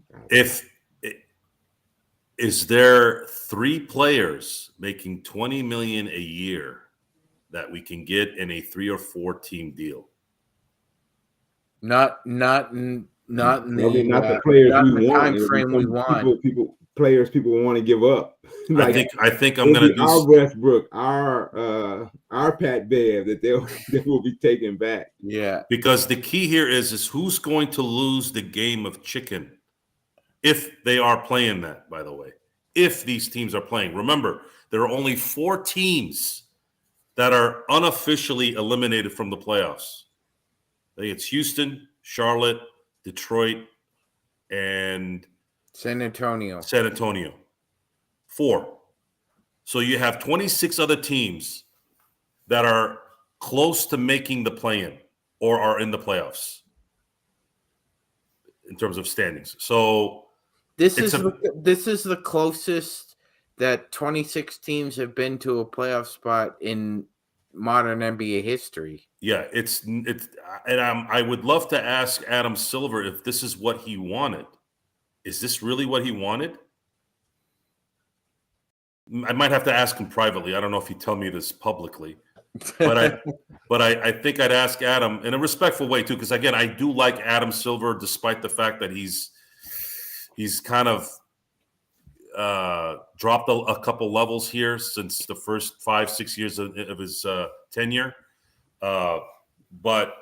Speaker 3: Is there 3 players making $20 million a year that we can get in a 3 or 4 team deal?
Speaker 2: Not in
Speaker 4: the players we want.
Speaker 2: Time frame we want.
Speaker 4: Players people want to give up.
Speaker 3: I think I'm going to do
Speaker 4: our Westbrook, our Pat Bev that will be taken back.
Speaker 2: Yeah,
Speaker 3: because the key here is who's going to lose the game of chicken if they are playing that. By the way, if these teams are playing, remember there are only 4 teams that are unofficially eliminated from the playoffs. I think it's Houston, Charlotte, Detroit, and
Speaker 2: San Antonio.
Speaker 3: 4. So you have 26 other teams that are close to making the play-in or are in the playoffs in terms of standings. So
Speaker 2: this is the closest that 26 teams have been to a playoff spot in modern NBA history.
Speaker 3: Yeah, and I would love to ask Adam Silver if this is what he wanted. Is this really what he wanted? I might have to ask him privately. I don't know if he'd tell me this publicly, but I think I'd ask Adam in a respectful way too, because again, I do like Adam Silver, despite the fact that he's kind of dropped a couple levels here since the first 5-6 years of his tenure. But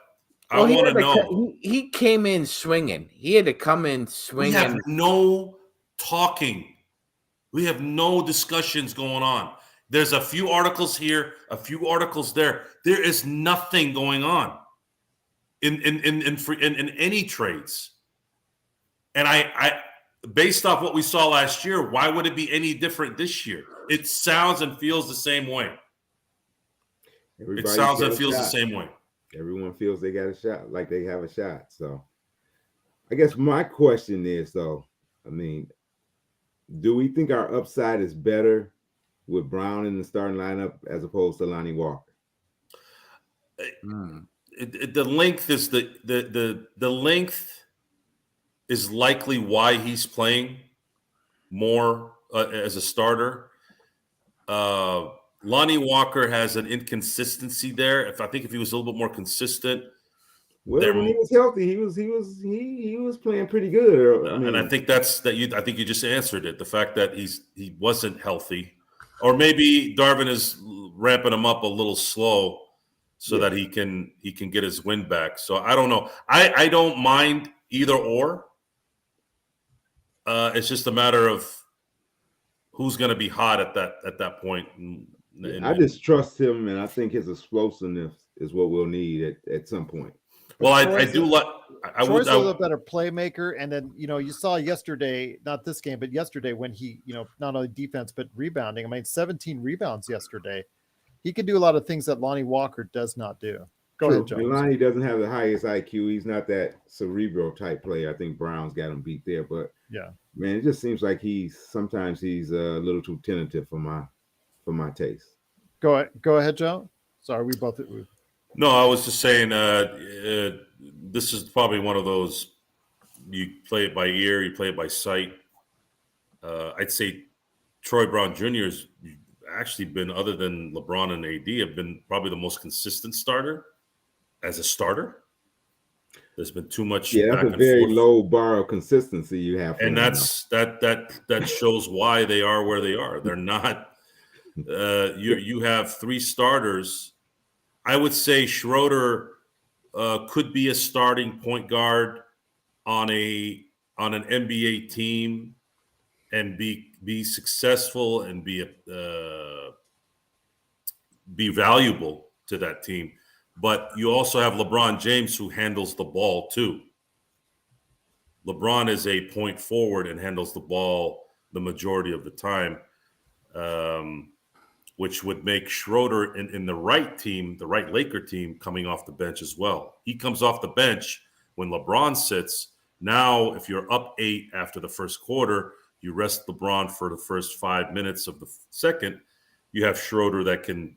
Speaker 3: I want to know.
Speaker 2: He came in swinging. He had to come in swinging.
Speaker 3: We have no talking. We have no discussions going on. There's a few articles here, a few articles there. There is nothing going on in any trades. And I based off what we saw last year, why would it be any different this year? It sounds and feels the same way. The same way.
Speaker 4: Everyone feels they got a shot, like they have a shot. So I guess my question is, though, do we think our upside is better with Brown in the starting lineup as opposed to Lonnie Walker?
Speaker 3: The length is the length is likely why he's playing more as a starter. Lonnie Walker has an inconsistency there. I think if he was a little bit more consistent.
Speaker 4: Well, when he was healthy, he was playing pretty good.
Speaker 3: And I think I think you just answered it. The fact that he wasn't healthy, or maybe Darvin is ramping him up a little slow so that he can get his wind back. So I don't know. I don't mind either or. It's just a matter of who's going to be hot at that point.
Speaker 4: I just trust him, and I think his explosiveness is what we'll need at some point.
Speaker 3: Well, I do like.
Speaker 1: Troy's a better playmaker, and then you saw yesterday, not this game, but yesterday when he not only defense but rebounding. 17 rebounds yesterday. He can do a lot of things that Lonnie Walker does not do. Go ahead, Jones.
Speaker 4: Lonnie doesn't have the highest IQ. He's not that cerebral type player. I think Brown's got him beat there, but
Speaker 1: yeah,
Speaker 4: man, it just seems like sometimes he's a little too tentative for my taste.
Speaker 1: Go ahead, Joe. Sorry, we both.
Speaker 3: No, I was just saying this is probably one of those you play it by ear, you play it by sight. I'd say Troy Brown Jr. has actually been, other than LeBron and AD, have been probably the most consistent starter as a starter. There's been too much.
Speaker 4: Yeah, that's a very low bar of consistency you have.
Speaker 3: And that shows why they are where they are. They're not. You have 3 starters. I would say Schroeder could be a starting point guard on an NBA team and be successful and be valuable to that team. But you also have LeBron James, who handles the ball too. LeBron is a point forward and handles the ball the majority of the time, which would make Schroeder in the right team, the right Laker team, coming off the bench as well. He comes off the bench when LeBron sits. Now, if you're up 8 after the first quarter, you rest LeBron for the first 5 minutes of the second. You have Schroeder that can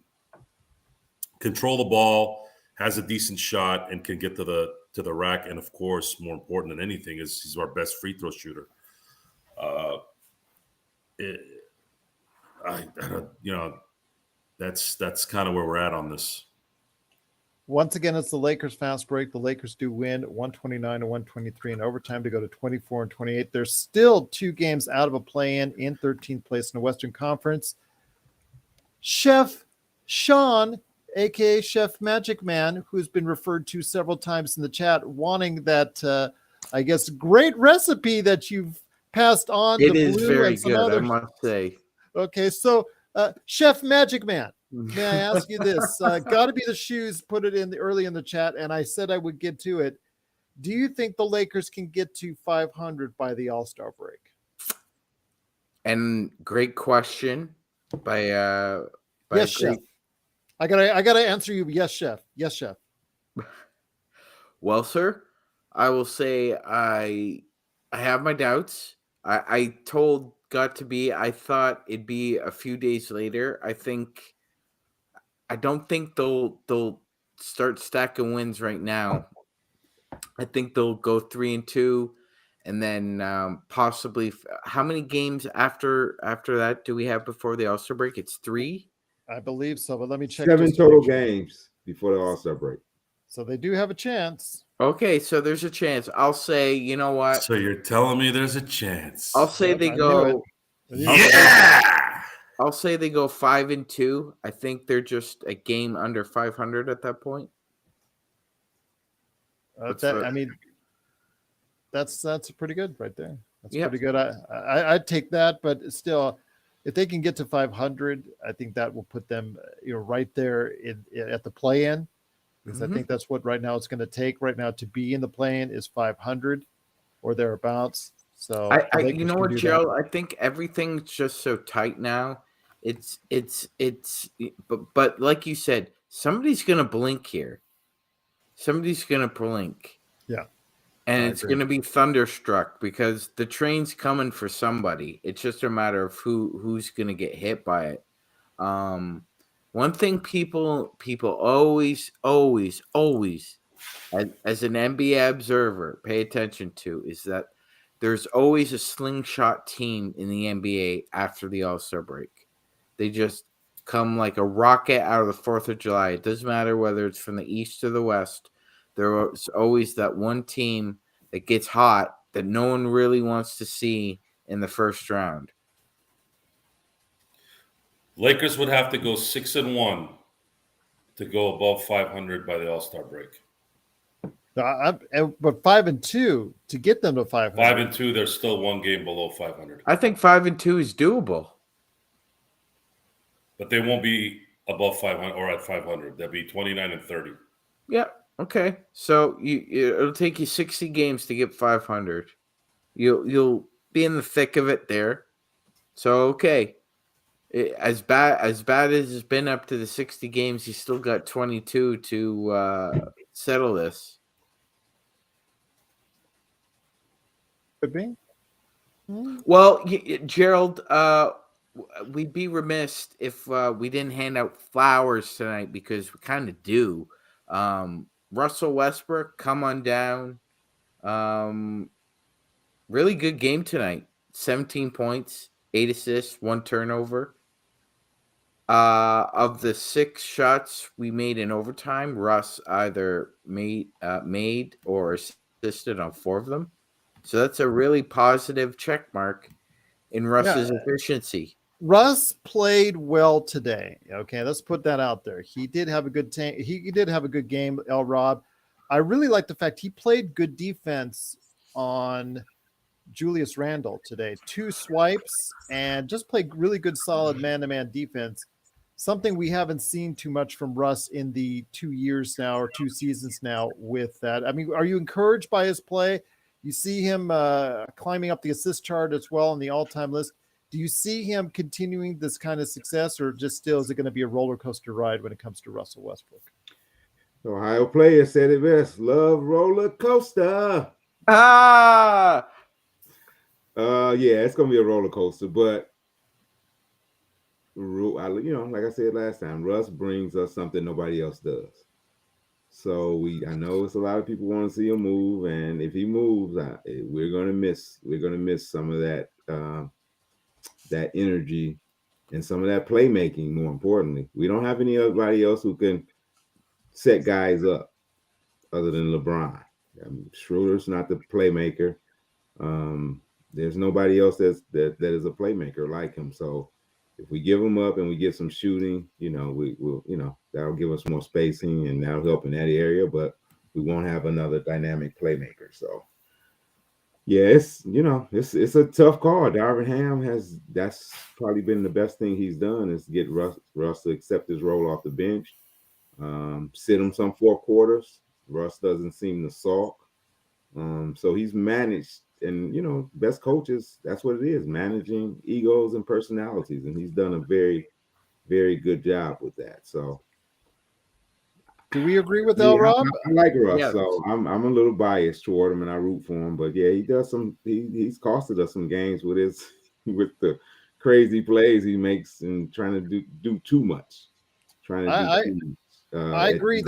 Speaker 3: control the ball, has a decent shot, and can get to the rack. And of course, more important than anything, is he's our best free throw shooter. That's kind of where we're at on this.
Speaker 1: Once again, it's the Lakers fast break. The Lakers do win 129 to 123 in overtime to go to 24 and 28. There's still 2 games out of a play-in 13th place in the Western Conference. Chef Sean, aka Chef MagicMan, who's been referred to several times in the chat, wanting that, I guess, great recipe that you've passed on.
Speaker 2: It is very good, I must say.
Speaker 1: Okay, so Chef MagicMan, may I ask you this? Got to be the shoes. Put it in early in the chat, and I said I would get to it. Do you think the Lakers can get to 500 by the All-Star break?
Speaker 2: And great question by
Speaker 1: yes, Chef. I gotta answer you. Yes, Chef. Yes, Chef.
Speaker 2: Well, sir, I will say I have my doubts. I told Got to be. I thought it'd be a few days later. I don't think they'll start stacking wins right now. I think they'll go 3-2, and then possibly. How many games after that do we have before the All-Star break? It's 3.
Speaker 1: I believe so, but let me check.
Speaker 4: 7 total games before the All-Star break.
Speaker 1: So they do have a chance.
Speaker 2: Okay, so there's a chance. I'll say, you know what?
Speaker 3: So you're telling me there's a chance?
Speaker 2: I'll say they go.
Speaker 3: Yeah.
Speaker 2: I'll say they go 5-2. I think they're just a game under 500 at that point.
Speaker 1: I mean, that's pretty good right there. That's pretty good. I'd take that, but still, if they can get to 500, I think that will put them, right there at the play-in. Because I think that's what right now it's going to take right now to be in the play-in is 500 or thereabouts. So
Speaker 2: you know what, Gerald? I think everything's just so tight now. But like you said, somebody's going to blink here. Somebody's going to blink.
Speaker 1: Yeah.
Speaker 2: And it's going to be thunderstruck because the train's coming for somebody. It's just a matter of who's going to get hit by it. One thing people always, as an NBA observer, pay attention to is that there's always a slingshot team in the NBA after the All-Star break. They just come like a rocket out of the 4th of July. It doesn't matter whether it's from the East or the West. There's always that one team that gets hot that no one really wants to see in the first round.
Speaker 3: Lakers would have to go 6-1 to go above 500 by the All-Star break.
Speaker 1: But 5-2 to get them to 500.
Speaker 3: 5-2, they're still one game below 500.
Speaker 2: I think 5-2 is doable.
Speaker 3: But they won't be above 500 or at 500. They'll be 29-30.
Speaker 2: Yeah. Okay. So it'll take you 60 games to get 500. You'll be in the thick of it there. So okay. As bad as it's been up to the 60 games, you still got 22 to settle this.
Speaker 1: Could be.
Speaker 2: Well, Gerald, we'd be remiss if we didn't hand out flowers tonight because we kind of do. Russell Westbrook, come on down. Really good game tonight. 17 points, 8 assists, 1 turnover. Of the 6 shots we made in overtime, Russ either made or assisted on 4 of them. So that's a really positive check mark in Russ's efficiency.
Speaker 1: Russ played well today. Okay, let's put that out there. He did have a good he did have a good game, LRob. I really like the fact he played good defense on Julius Randle today. 2 swipes and just played really good, solid man-to-man defense. Something we haven't seen too much from Russ in the 2 years now or 2 seasons now with that. I mean, are you encouraged by his play? You see him climbing up the assist chart as well on the all-time list. Do you see him continuing this kind of success, or just still is it going to be a roller coaster ride when it comes to Russell Westbrook?
Speaker 4: The Ohio player said it best. Love roller coaster.
Speaker 2: Ah,
Speaker 4: Yeah, it's gonna be a roller coaster, but like I said last time, Russ brings us something nobody else does. So I know it's a lot of people want to see him move, and if he moves, we're gonna miss some of that that energy and some of that playmaking. More importantly, we don't have anybody else who can set guys up other than LeBron. Schroeder's not the playmaker. There's nobody else that is a playmaker like him. So if we give him up and we get some shooting, we'll that'll give us more spacing and that'll help in that area. But we won't have another dynamic playmaker. So yeah, it's a tough call. Darvin Ham that's probably been the best thing he's done is get Russ to accept his role off the bench, sit him some 4 quarters. Russ doesn't seem to sulk. So he's managed, and best coaches, that's what it is, managing egos and personalities, and he's done a very, very good job with that. So
Speaker 1: do we agree with LRob?
Speaker 4: I like Russ,
Speaker 2: Yeah.
Speaker 4: so I'm a little biased toward him, and I root for him. But yeah, he does he's costed us some games with the crazy plays he makes and trying to do too much.
Speaker 1: I agree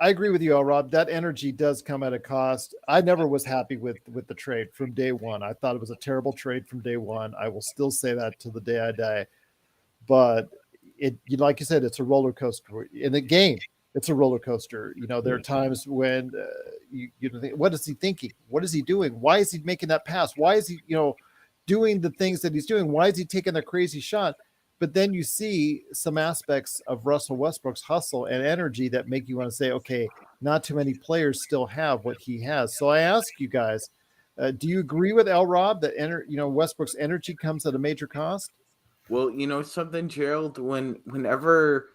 Speaker 1: I agree with you, LRob. That energy does come at a cost. I never was happy with the trade from day one. I thought it was a terrible trade from day one. I will still say that to the day I die. But like you said, it's a roller coaster in the game. It's a roller coaster. There are times when you think, what is he thinking? What is he doing? Why is he making that pass? Why is he, doing the things that he's doing? Why is he taking that crazy shot? But then you see some aspects of Russell Westbrook's hustle and energy that make you want to say, okay, not too many players still have what he has. So I ask you guys, do you agree with LRob that Westbrook's energy comes at a major cost?
Speaker 2: well, something, Gerald. Whenever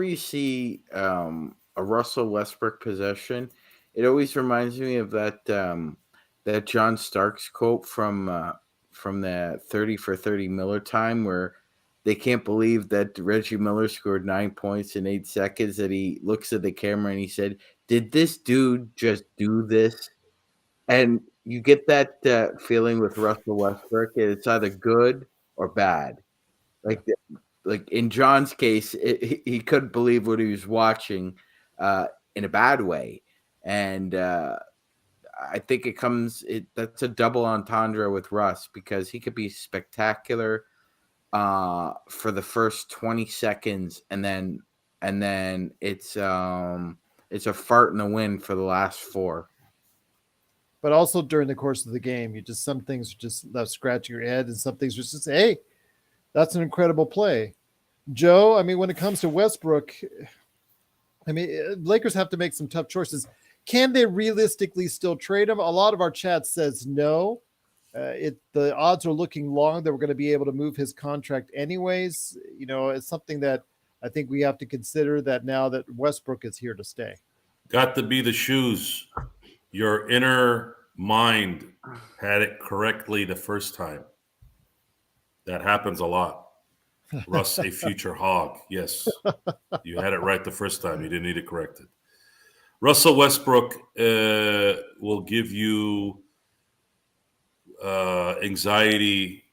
Speaker 2: you see a Russell Westbrook possession, it always reminds me of that John Starks quote from the 30 for 30 Miller time, where they can't believe that Reggie Miller scored 9 points in 8 seconds, that he looks at the camera and he said, "Did this dude just do this?" And you get that feeling with Russell Westbrook. It's either good or bad. Like in John's case, he couldn't believe what he was watching in a bad way. And I think that's a double entendre with Russ, because he could be spectacular for the first 20 seconds, and then it's a fart in the wind for the last 4.
Speaker 1: But also during the course of the game, some things just scratch your head, and some things just say, hey, that's an incredible play. Joe, when it comes to Westbrook, Lakers have to make some tough choices. Can they realistically still trade him? A lot of our chat says no. The odds are looking long that we're going to be able to move his contract anyways. It's something that I think we have to consider, that now that Westbrook is here to stay.
Speaker 3: Got to be the shoes. Your inner mind had it correctly the first time. That happens a lot. Russ, a future hog. Yes, you had it right the first time. You didn't need it corrected. Russell Westbrook will give you anxiety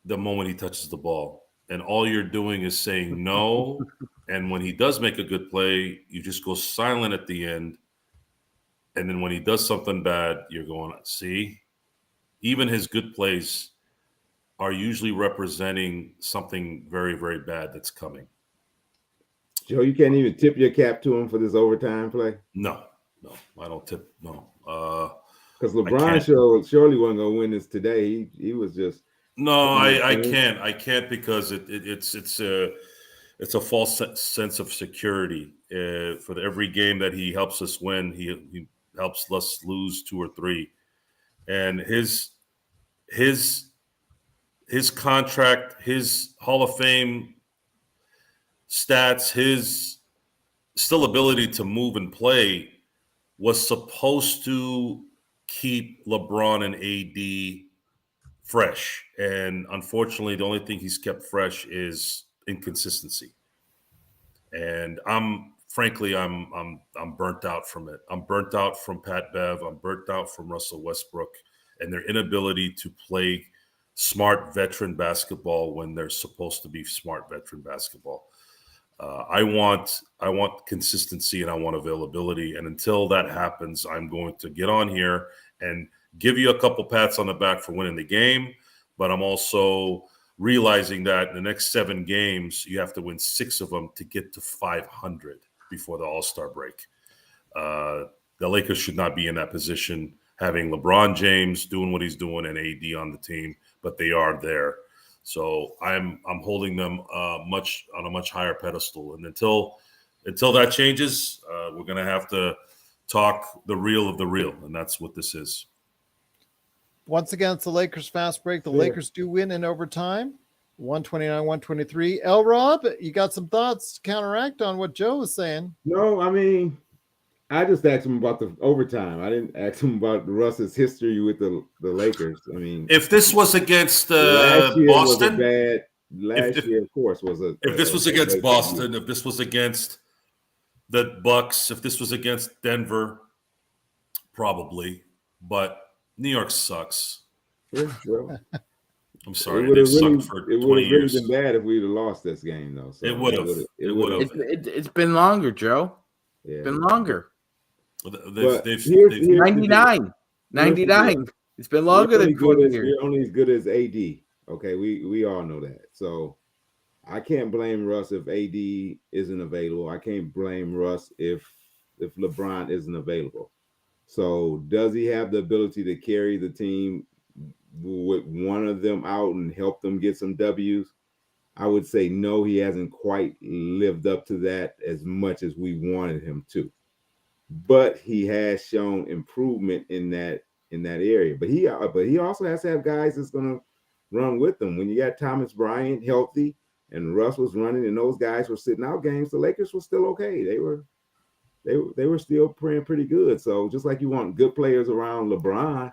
Speaker 3: the moment he touches the ball, and all you're doing is saying no. And when he does make a good play, you just go silent at the end. And then when he does something bad, you're going, see, even his good plays are usually representing something very, very bad that's coming.
Speaker 4: Joe, you can't even tip your cap to him for this overtime play?
Speaker 3: No, I don't tip. No.
Speaker 4: Because LeBron surely wasn't going to win this today. He was just...
Speaker 3: No, I can't. I can't, because it's a false sense of security. For every game that he helps us win, he helps us lose 2 or 3. And his contract, his Hall of Fame stats, his still ability to move and play was supposed to keep LeBron and AD fresh. And unfortunately, the only thing he's kept fresh is inconsistency. And I'm burnt out from it. I'm burnt out from Pat Bev. I'm burnt out from Russell Westbrook and their inability to play smart veteran basketball when they're supposed to be smart veteran basketball. I want consistency and I want availability. And until that happens, I'm going to get on here and give you a couple pats on the back for winning the game. But I'm also realizing that in the next 7 games, you have to win 6 of them to get to 500 before the All-Star break. The Lakers should not be in that position, having LeBron James doing what he's doing and AD on the team, but they are there. So I'm holding them on a much higher pedestal. And until that changes, we're going to have to talk the real of the real, and that's what this is.
Speaker 1: Once again, it's the Lakers fast break. The Lakers do win in overtime, 129-123. LRob, you got some thoughts to counteract on what Joe was saying?
Speaker 4: No, I mean, I just asked him about the overtime. I didn't ask him about Russ's history with the Lakers. I mean,
Speaker 3: if this was against
Speaker 4: Boston, last year, of course, was a.
Speaker 3: If this was against Boston, if this was against the Bucks, if this was against Denver, probably. But New York sucks.
Speaker 4: Yeah, well,
Speaker 3: I'm sorry, they sucked for 20 years.
Speaker 4: It would have really been bad if we'd have lost this game, though. So
Speaker 3: it would have. It would have.
Speaker 2: It's been longer, Joe.
Speaker 4: Yeah.
Speaker 2: It's been longer.
Speaker 3: They've
Speaker 2: 99. It's been longer than 20 years.
Speaker 4: You're only as good as AD. Okay, we all know that. So I can't blame Russ if AD isn't available. I can't blame Russ if LeBron isn't available. So does he have the ability to carry the team with one of them out and help them get some W's? I would say no, he hasn't quite lived up to that as much as we wanted him to. But he has shown improvement in that area. But he also has to have guys that's going to run with them. When you got Thomas Bryant healthy and Russ was running and those guys were sitting out games, the Lakers were still okay. They were still playing pretty good. So just like you want good players around LeBron,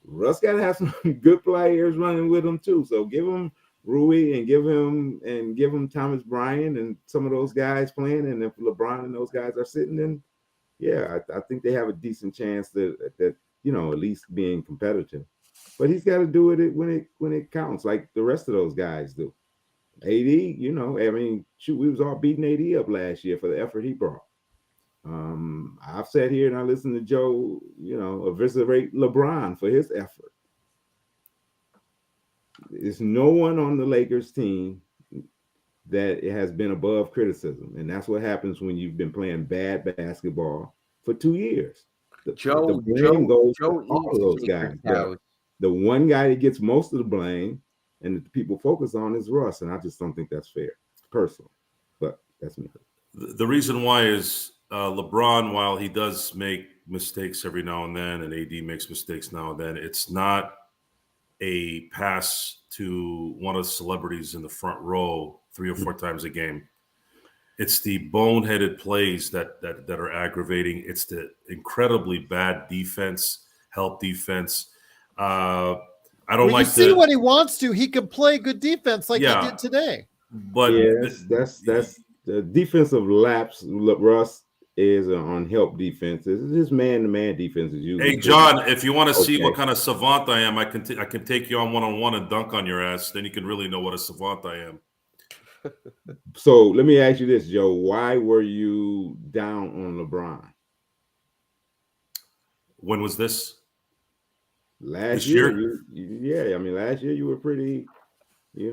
Speaker 4: Russ got to have some good players running with him too. So give him Rui and give him Thomas Bryant and some of those guys playing. And if LeBron and those guys are sitting, then yeah, I think they have a decent chance that at least being competitive. But he's got to do it when it counts, like the rest of those guys do. AD, I mean, shoot, we was all beating AD up last year for the effort he brought. I've sat here and I listened to Joe, eviscerate LeBron for his effort. There's no one on the Lakers team that has been above criticism. And that's what happens when you've been playing bad basketball for 2 years. The blame goes to all of those guys. The one guy that gets most of the blame and that people focus on is Russ. And I just don't think that's fair, personally. But that's me.
Speaker 3: The reason why is LeBron, while he does make mistakes every now and then, and AD makes mistakes now and then, it's not a pass to one of the celebrities in the front row 3 or 4 times a game. It's the boneheaded plays that are aggravating. It's the incredibly bad defense, help defense. I don't like to
Speaker 1: see when he wants to. He can play good defense like he did today.
Speaker 3: But
Speaker 4: that's the defensive lapse. Russ is on help defense. His man-to-man defense is usually.
Speaker 3: Hey John, if you want to see what kind of savant I am, I can take you on one-on-one and dunk on your ass. Then you can really know what a savant I am.
Speaker 4: So let me ask you this, Joe. Why were you down on LeBron?
Speaker 3: When was this?
Speaker 4: Last year? I mean, last year you were pretty.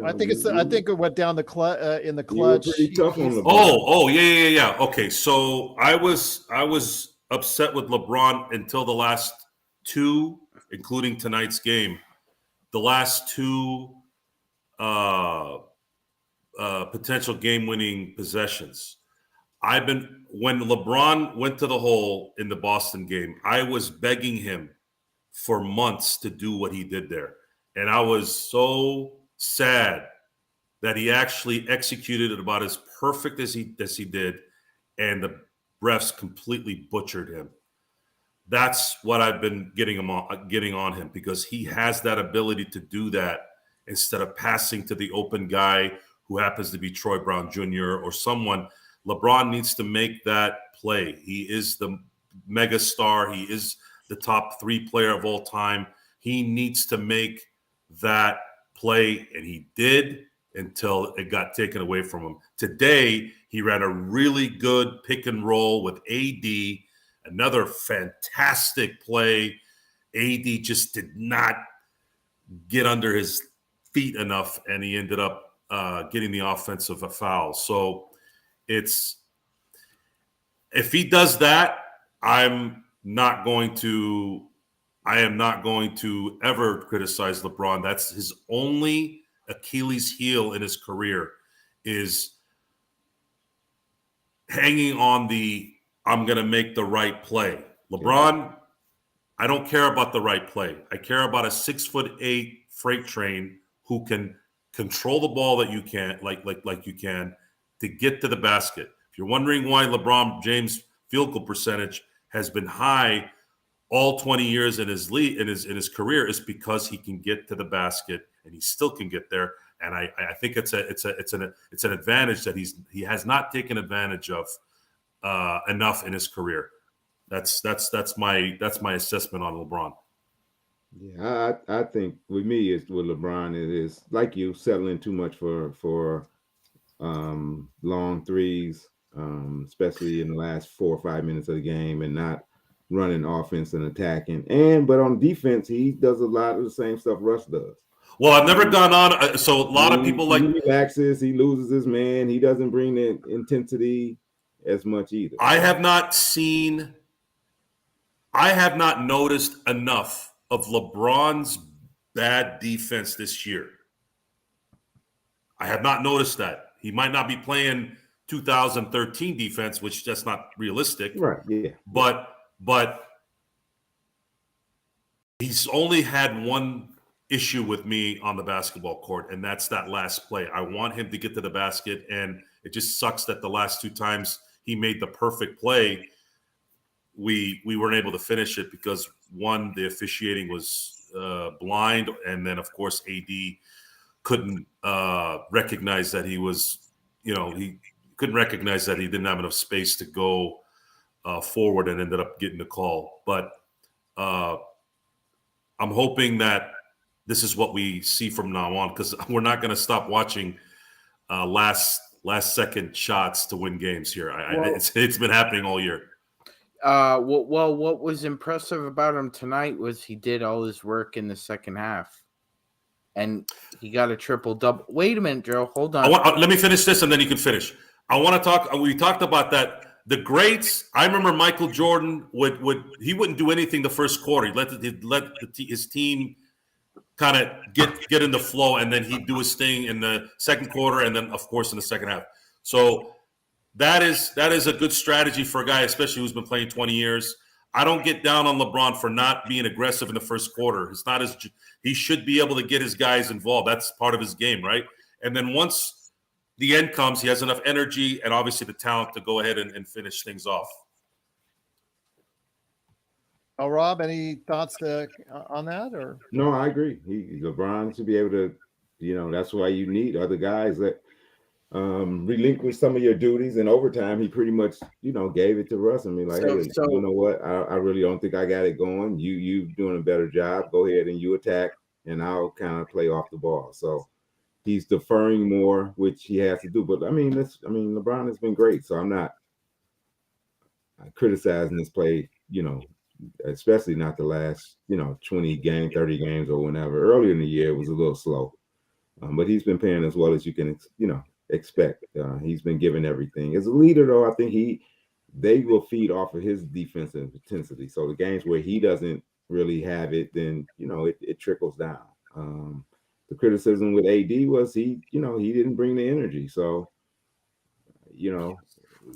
Speaker 1: I think it went down in the clutch.
Speaker 4: You were pretty tough on LeBron.
Speaker 3: Oh, yeah. Okay, so I was upset with LeBron until the last 2, including tonight's game. The last 2 potential game-winning possessions. When LeBron went to the hole in the Boston game, I was begging him for months to do what he did there. And I was so sad that he actually executed it about as perfect as he did, and the refs completely butchered him. That's what I've been getting on him, because he has that ability to do that instead of passing to the open guy who happens to be Troy Brown Jr. or someone. LeBron needs to make that play. He is the mega star. He is the top 3 player of all time. He needs to make that play, and he did until it got taken away from him. Today, he ran a really good pick and roll with AD, another fantastic play. AD just did not get under his feet enough, and he ended up getting the offensive foul. So if he does that, I am not going to ever criticize LeBron. That's his only Achilles heel in his career, is hanging on the I'm going to make the right play. LeBron, I don't care about the right play. I care about a 6'8" freight train who can control the ball that you can, like you can, to get to the basket. If you're wondering why LeBron James' field goal percentage has been high all 20 years in his career, is because he can get to the basket, and he still can get there. And I think it's an advantage that he has not taken advantage of enough in his career. That's my assessment on LeBron.
Speaker 4: Yeah, I think with me, it's with LeBron, it is like you, settling too much for long threes, especially in the last 4 or 5 minutes of the game, and not running offense and attacking. But on defense, he does a lot of the same stuff Russ does.
Speaker 3: Well, I've never gone on. So a lot of people
Speaker 4: he relaxes, he loses his man, he doesn't bring the intensity as much either.
Speaker 3: I have not noticed enough of LeBron's bad defense this year. I have not noticed that. He might not be playing 2013 defense, which that's not realistic.
Speaker 4: Right, yeah.
Speaker 3: But he's only had one issue with me on the basketball court, and that's that last play. I want him to get to the basket, and it just sucks that the last 2 times he made the perfect play, we weren't able to finish it because, one, the officiating was blind, and then, of course, AD couldn't recognize that he was, he couldn't recognize that he didn't have enough space to go forward, and ended up getting the call. But I'm hoping that this is what we see from now on, because we're not going to stop watching last second shots to win games here. It's been happening all year.
Speaker 2: Well, what was impressive about him tonight was he did all his work in the second half, and he got a triple-double. Wait a minute, Joe. Hold on.
Speaker 3: Let me finish this, and then you can finish. I want to talk. We talked about that. The greats. I remember Michael Jordan he wouldn't do anything the first quarter. He'd let his team kind of get in the flow, and then he'd do his thing in the second quarter, and then, of course, in the second half. So that is a good strategy for a guy, especially who's been playing 20 years. I don't get down on LeBron for not being aggressive in the first quarter. It's not he should be able to get his guys involved. That's part of his game, right? And then once the end comes, he has enough energy and obviously the talent to go ahead and finish things off.
Speaker 1: Rob, any thoughts on that? Or
Speaker 4: no, I agree. LeBron should be able to, that's why you need other guys that relinquish some of your duties. In overtime, he pretty much, gave it to Russ. I mean, like, hey, you know what? I really don't think I got it going. You doing a better job. Go ahead and you attack, and I'll kind of play off the ball. So he's deferring more, which he has to do. But LeBron has been great. So I'm not criticizing this play, especially not the last, 20 games, 30 games or whenever. Earlier in the year, it was a little slow. But he's been playing as well as you can, expect. He's been given everything. As a leader, though, I think they will feed off of his defensive intensity. So the games where he doesn't really have it, then, it trickles down. The criticism with AD was he didn't bring the energy. So,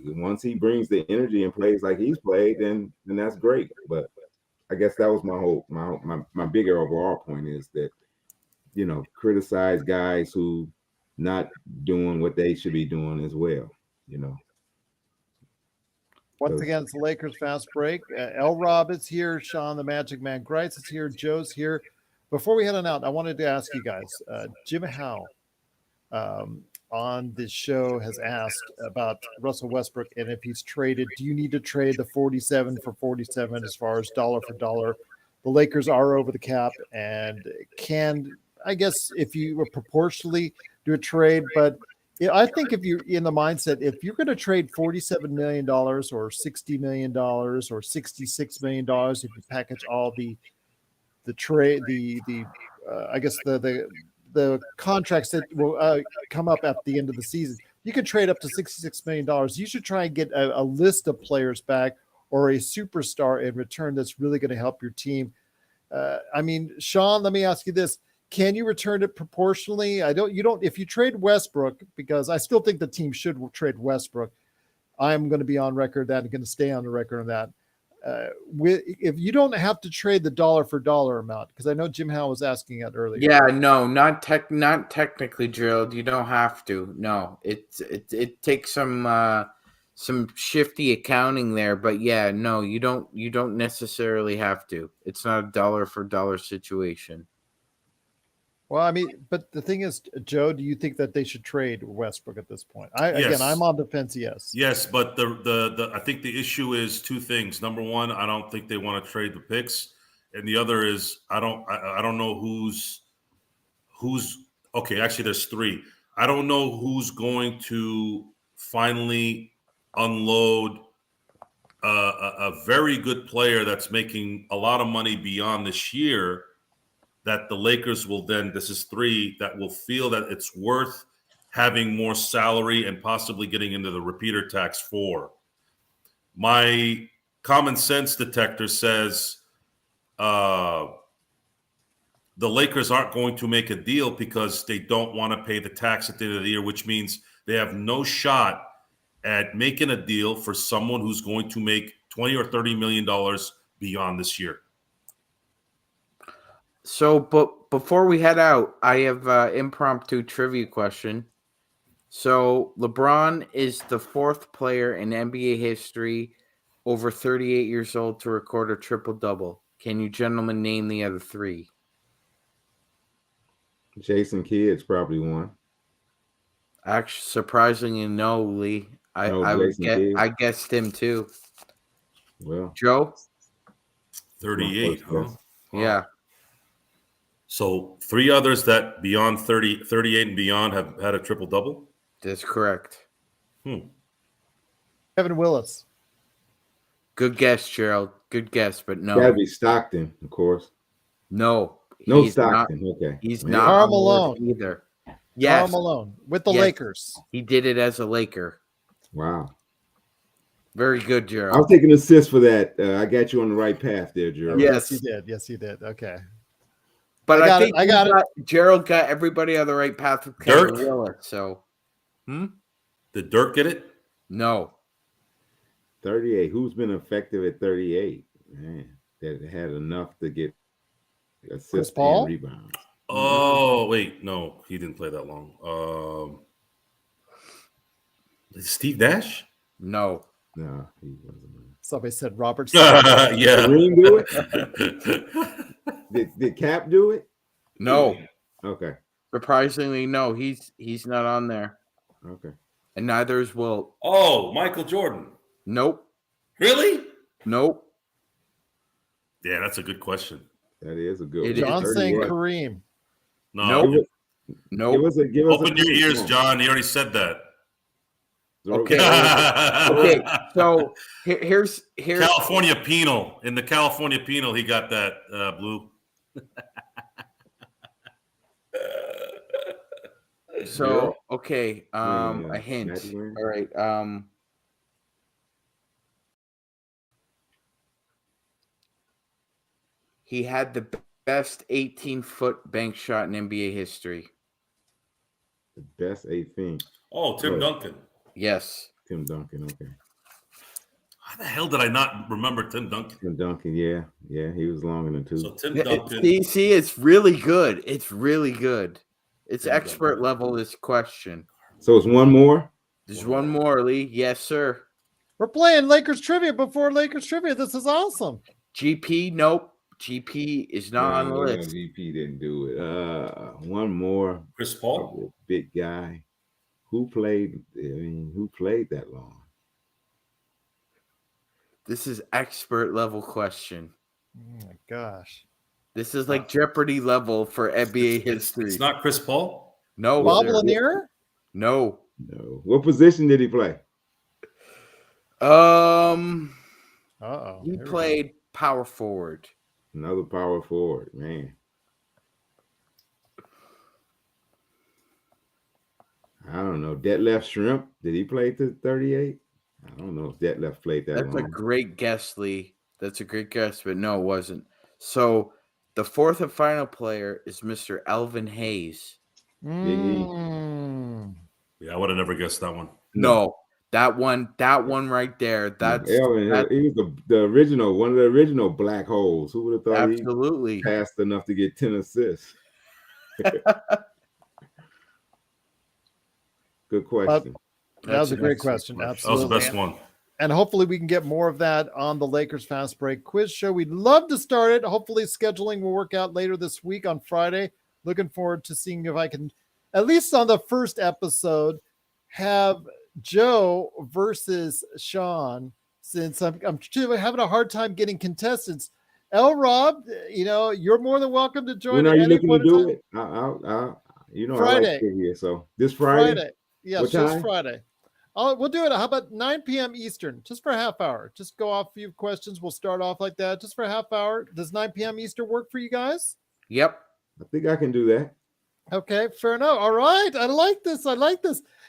Speaker 4: once he brings the energy and plays like he's played, then that's great. But I guess that was my bigger overall point is that, criticize guys who not doing what they should be doing as well,
Speaker 1: Once again, it's the Lakers Fast Break. LRob is here. Sean, the Magic Man. Grice is here. Joe's here. Before we head on out, I wanted to ask you guys, Jim Howe on this show has asked about Russell Westbrook and if he's traded. Do you need to trade the 47 for 47 as far as dollar for dollar? The Lakers are over the cap and can, I guess, if you were proportionally do a trade, but I think if you're in the mindset, if you're going to trade $47 million or $60 million or $66 million, if you package all the trade, I guess the contracts that will come up at the end of the season, you could trade up to $66 million. You should try and get a list of players back or a superstar in return that's really going to help your team. I mean, Sean, let me ask you this. Can you return it proportionally? If you trade Westbrook, because I still think the team should trade Westbrook. I'm going to be on record that I'm going to stay on the record on that. If you don't have to trade the dollar for dollar amount, because I know Jim Howe was asking that earlier.
Speaker 2: Yeah, no, not technically, Gerald. You don't have to. No, it takes some shifty accounting there, but yeah, no, you don't necessarily have to. It's not a dollar for dollar situation.
Speaker 1: Well, I mean, but the thing is, Joe, do you think that they should trade Westbrook at this point?
Speaker 3: Yes.
Speaker 1: Again, I'm on the fence. Yes.
Speaker 3: Yes, but the I think the issue is two things. Number one, I don't think they want to trade the picks, and the other is I don't know who's okay. Actually, there's three. I don't know who's going to finally unload a very good player that's making a lot of money beyond this year. That the Lakers will then, this is three, that will feel that it's worth having more salary and possibly getting into the repeater tax for. My common sense detector says the Lakers aren't going to make a deal because they don't want to pay the tax at the end of the year, which means they have no shot at making a deal for someone who's going to make $20 or $30 million beyond this year.
Speaker 2: So, but before we head out, I have an impromptu trivia question. So, LeBron is the fourth player in NBA history over 38 years old to record a triple-double. Can you gentlemen name the other three?
Speaker 4: Jason Kidd's probably one.
Speaker 2: Actually, surprisingly, no, Lee. I guessed him too.
Speaker 4: Well,
Speaker 2: Joe?
Speaker 3: 38, huh? Wow.
Speaker 2: Yeah.
Speaker 3: So three others that beyond 38 and beyond have had a triple-double?
Speaker 2: That's correct.
Speaker 1: Kevin Willis.
Speaker 2: Good guess, Gerald. Good guess, but no.
Speaker 4: Gotta be Stockton, of course.
Speaker 2: No.
Speaker 4: No Stockton. Okay.
Speaker 2: He's
Speaker 4: Man.
Speaker 2: not
Speaker 1: Karl Malone
Speaker 2: either. Yes.
Speaker 1: Karl Malone with the
Speaker 2: Yes.
Speaker 1: Lakers.
Speaker 2: He did it as a Laker.
Speaker 4: Wow.
Speaker 2: Very good, Gerald.
Speaker 4: I'll take an assist for that. I got you on the right path there, Gerald.
Speaker 2: Yes.
Speaker 1: Yes, you did. Yes, you did. Okay.
Speaker 2: But
Speaker 1: I
Speaker 2: think
Speaker 1: got it.
Speaker 2: Gerald got everybody on the right path with Kevin Willis. So,
Speaker 3: Did Dirk get it?
Speaker 2: No.
Speaker 4: 38. Who's been effective at 38? Man, that had enough to get assists and rebounds.
Speaker 3: Oh, wait. No, he didn't play that long. Steve Nash?
Speaker 2: No.
Speaker 4: No, he wasn't.
Speaker 1: Somebody said Robert.
Speaker 3: Yeah.
Speaker 4: Kareem do it? Did Cap do it?
Speaker 2: No.
Speaker 4: Okay.
Speaker 2: Surprisingly, no. He's not on there.
Speaker 4: Okay.
Speaker 2: And neither is Wilt.
Speaker 3: Oh, Michael Jordan.
Speaker 2: Nope.
Speaker 3: Really?
Speaker 2: Nope.
Speaker 3: Yeah, that's a good question.
Speaker 4: That is a good one.
Speaker 1: John saying Kareem.
Speaker 3: No.
Speaker 2: Nope.
Speaker 4: Give us
Speaker 3: Open your ears, John. He already said that.
Speaker 2: Okay. Okay. So here's
Speaker 3: California Penal. In the California Penal, he got that blue.
Speaker 2: So okay. A hint. All right. He had the best 18-foot bank shot in NBA history.
Speaker 4: The best 18.
Speaker 3: Oh, Tim Duncan.
Speaker 2: Yes.
Speaker 4: Tim Duncan, okay.
Speaker 3: How the hell did I not remember Tim Duncan?
Speaker 4: Tim Duncan, yeah. Yeah, he was longer than two.
Speaker 3: So Tim Duncan.
Speaker 2: See, it's really good. It's really good. It's
Speaker 3: Tim
Speaker 2: expert
Speaker 3: Duncan.
Speaker 2: level, this question.
Speaker 4: So it's one more?
Speaker 2: There's one more, Lee. Yes, sir.
Speaker 1: We're playing Lakers trivia before Lakers trivia. This is awesome.
Speaker 2: GP, nope. GP is not on the list.
Speaker 4: GP didn't do it. One more.
Speaker 3: Chris Paul,
Speaker 4: big guy. Who played that long?
Speaker 2: This is expert level question.
Speaker 1: Oh my gosh.
Speaker 2: This is like Jeopardy level for NBA history.
Speaker 3: It's not Chris Paul.
Speaker 2: No.
Speaker 1: Bob Lanier?
Speaker 2: No.
Speaker 4: What position did he play?
Speaker 2: He played power forward.
Speaker 4: Another power forward, man. I don't know. Detlef Shrimp, did he play to 38? I don't know if Detlef played that long.
Speaker 2: That's a great guess, Lee. That's a great guess, but no, it wasn't. So the fourth and final player is Mr. Elvin Hayes.
Speaker 3: Yeah, I would have never guessed that one.
Speaker 2: No, that one right there. That's
Speaker 4: Elvin. He was the original, one of the original black holes. Who would have thought
Speaker 2: absolutely
Speaker 4: he passed enough to get 10 assists? Good question.
Speaker 1: That was a great question. Absolutely.
Speaker 3: That was the best one.
Speaker 1: And hopefully we can get more of that on the Lakers Fast Break quiz show. We'd love to start it. Hopefully scheduling will work out later this week on Friday. Looking forward to seeing if I can, at least on the first episode, have Joe versus Sean, since I'm having a hard time getting contestants. LRob, you're more than welcome to join.
Speaker 4: When are you looking to do it?
Speaker 1: Friday.
Speaker 4: I like here. So this Friday?
Speaker 1: Yes, just Friday. We'll do it. How about 9 p.m. Eastern, just for a half hour? Just go off a few questions. We'll start off like that, just for a half hour. Does 9 p.m. Eastern work for you guys?
Speaker 2: Yep.
Speaker 4: I think I can do that.
Speaker 1: Okay, fair enough. All right. I like this.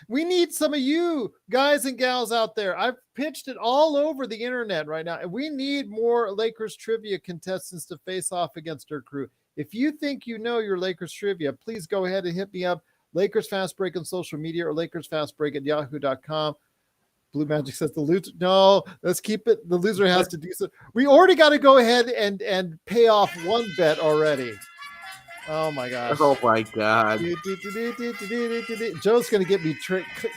Speaker 1: We need some of you guys and gals out there. I've pitched it all over the internet right now. And we need more Lakers trivia contestants to face off against our crew. If you think you know your Lakers trivia, please go ahead and hit me up. Lakers Fast Break on social media or LakersFastBreak@yahoo.com. Blue Magic says the loser. No, let's keep it. The loser has to do so. We already got to go ahead and pay off one bet already. Oh my gosh.
Speaker 2: Oh my God.
Speaker 1: Joe's going to get me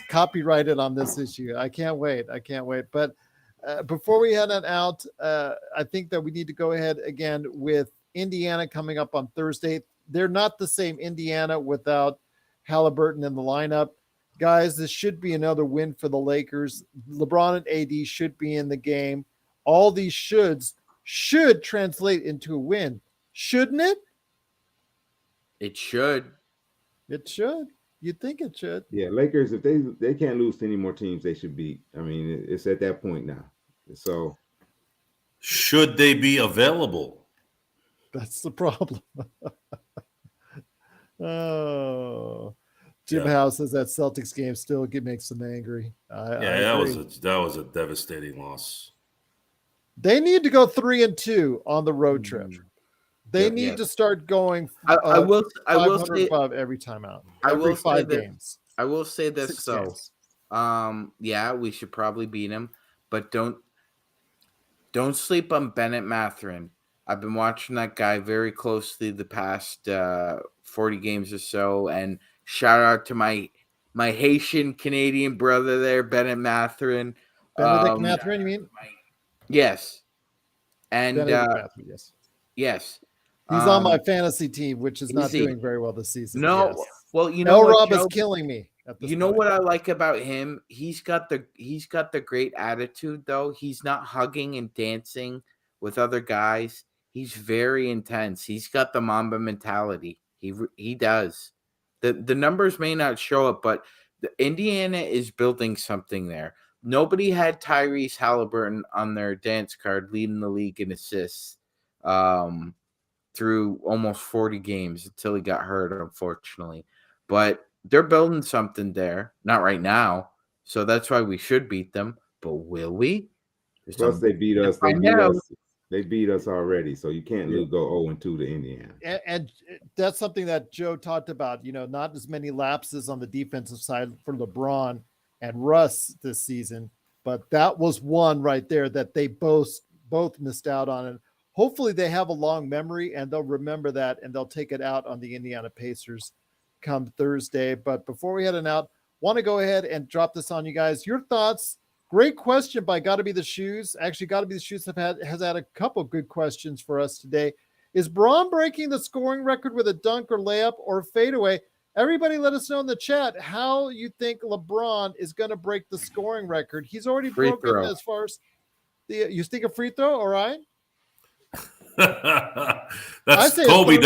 Speaker 1: copyrighted on this issue. I can't wait. But before we head on out, I think that we need to go ahead again with Indiana coming up on Thursday. They're not the same Indiana without Halliburton in the lineup. Guys, this should be another win for the Lakers. LeBron and AD should be in the game. All these should translate into a win. Shouldn't it?
Speaker 2: It should.
Speaker 1: It should. You'd think it should.
Speaker 4: Yeah, Lakers, if they can't lose to any more teams, they should beat. I mean, it's at that point now. So
Speaker 3: should they be available?
Speaker 1: That's the problem. Oh, Jim House says that Celtics game still makes them angry.
Speaker 3: That was a devastating loss.
Speaker 1: They need to go 3-2 on the road trip. They need to start going.
Speaker 2: I will say
Speaker 1: every time out.
Speaker 2: I will
Speaker 1: say 5 games.
Speaker 2: I will say this though. We should probably beat them, but don't sleep on Bennett Mathurin. I've been watching that guy very closely the past 40 games or so, and shout out to my Haitian Canadian brother there, Bennett Mathurin.
Speaker 1: Benedict Mathurin, you mean?
Speaker 2: Yes. And
Speaker 1: Mathurin, yes.
Speaker 2: Yes.
Speaker 1: He's on my fantasy team, which is not doing very well this season.
Speaker 2: No,
Speaker 1: yes.
Speaker 2: Well, you know,
Speaker 1: LRob is killing me.
Speaker 2: You know what I like about him? He's got the great attitude, though. He's not hugging and dancing with other guys. He's very intense. He's got the Mamba mentality. He does. The numbers may not show it, but Indiana is building something there. Nobody had Tyrese Halliburton on their dance card leading the league in assists through almost 40 games until he got hurt, unfortunately. But they're building something there. Not right now. So that's why we should beat them. But will we?
Speaker 4: Plus, they beat us. They beat us already. So you can't go 0-2 to Indiana.
Speaker 1: And that's something that Joe talked about. Not as many lapses on the defensive side for LeBron and Russ this season. But that was one right there that they both missed out on. And hopefully they have a long memory and they'll remember that and they'll take it out on the Indiana Pacers come Thursday. But before we head on out, want to go ahead and drop this on you guys. Your thoughts Great question by Gotta Be the Shoes. Actually, Gotta Be the Shoes has had a couple good questions for us today. Is Braun breaking the scoring record with a dunk or layup or fadeaway? Everybody let us know in the chat how you think LeBron is going to break the scoring record. He's already broken as far as you think a free throw, all right?
Speaker 3: That's Kobe.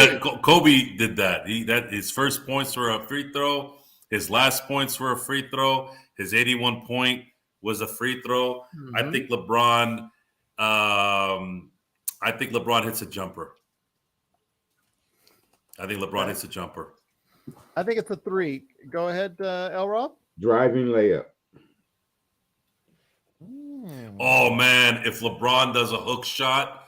Speaker 3: Kobe did that. His first points were a free throw. His last points were a free throw. His 81 point was a free throw. Mm-hmm. I think LeBron hits a jumper. I think it's a 3. Go ahead, LRob.
Speaker 4: Driving layup.
Speaker 3: Oh man, if LeBron does a hook shot,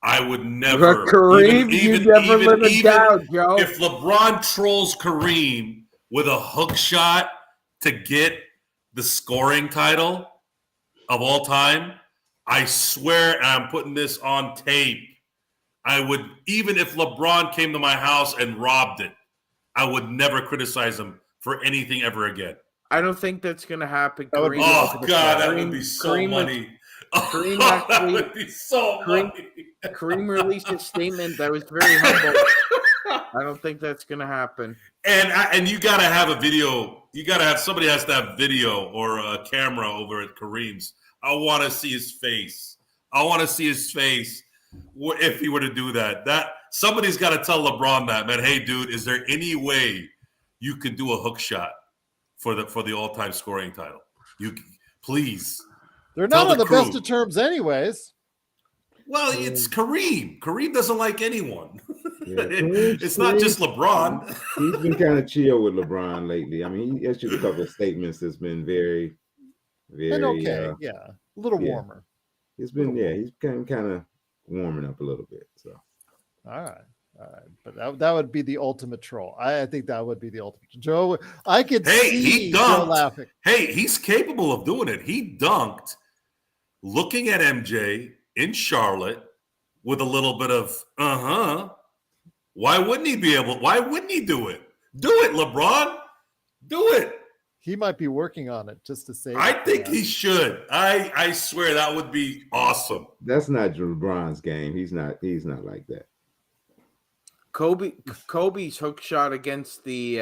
Speaker 3: I would never.
Speaker 2: Kareem, you never live it down, Joe.
Speaker 3: If LeBron trolls Kareem with a hook shot to get the scoring title of all time, I swear, and I'm putting this on tape, I would, even if LeBron came to my house and robbed it, I would never criticize him for anything ever again.
Speaker 2: I don't think that's going to happen.
Speaker 3: That would be so money.
Speaker 2: That would be so money. Kareem released a statement that was very humble. I don't think that's going to happen.
Speaker 3: And you got to have a video. Somebody has to have video or a camera over at Kareem's. I want to see his face. If he were to do that. Somebody's got to tell LeBron that, man. Hey, dude, is there any way you could do a hook shot for the all-time scoring title? You please.
Speaker 1: They're not on the best of terms, anyways.
Speaker 3: Well, it's Kareem. Kareem doesn't like anyone. Yeah, it's not just LeBron.
Speaker 4: He's been kind of chill with LeBron lately. I mean, he issued a couple of statements that's been very, very
Speaker 1: a little warmer.
Speaker 4: It's been he's kind of warming up a little bit. So,
Speaker 1: all right. But that would be the ultimate troll. I think that would be the ultimate. Joe, I could see Joe laughing.
Speaker 3: Hey, he's capable of doing it. He dunked looking at MJ in Charlotte with a little bit of Why wouldn't he be able? Why wouldn't he do it? Do it, LeBron. Do it.
Speaker 1: He might be working on it just to say.
Speaker 3: I think he should. I swear that would be awesome.
Speaker 4: That's not LeBron's game. He's not like that.
Speaker 2: Kobe's hook shot against the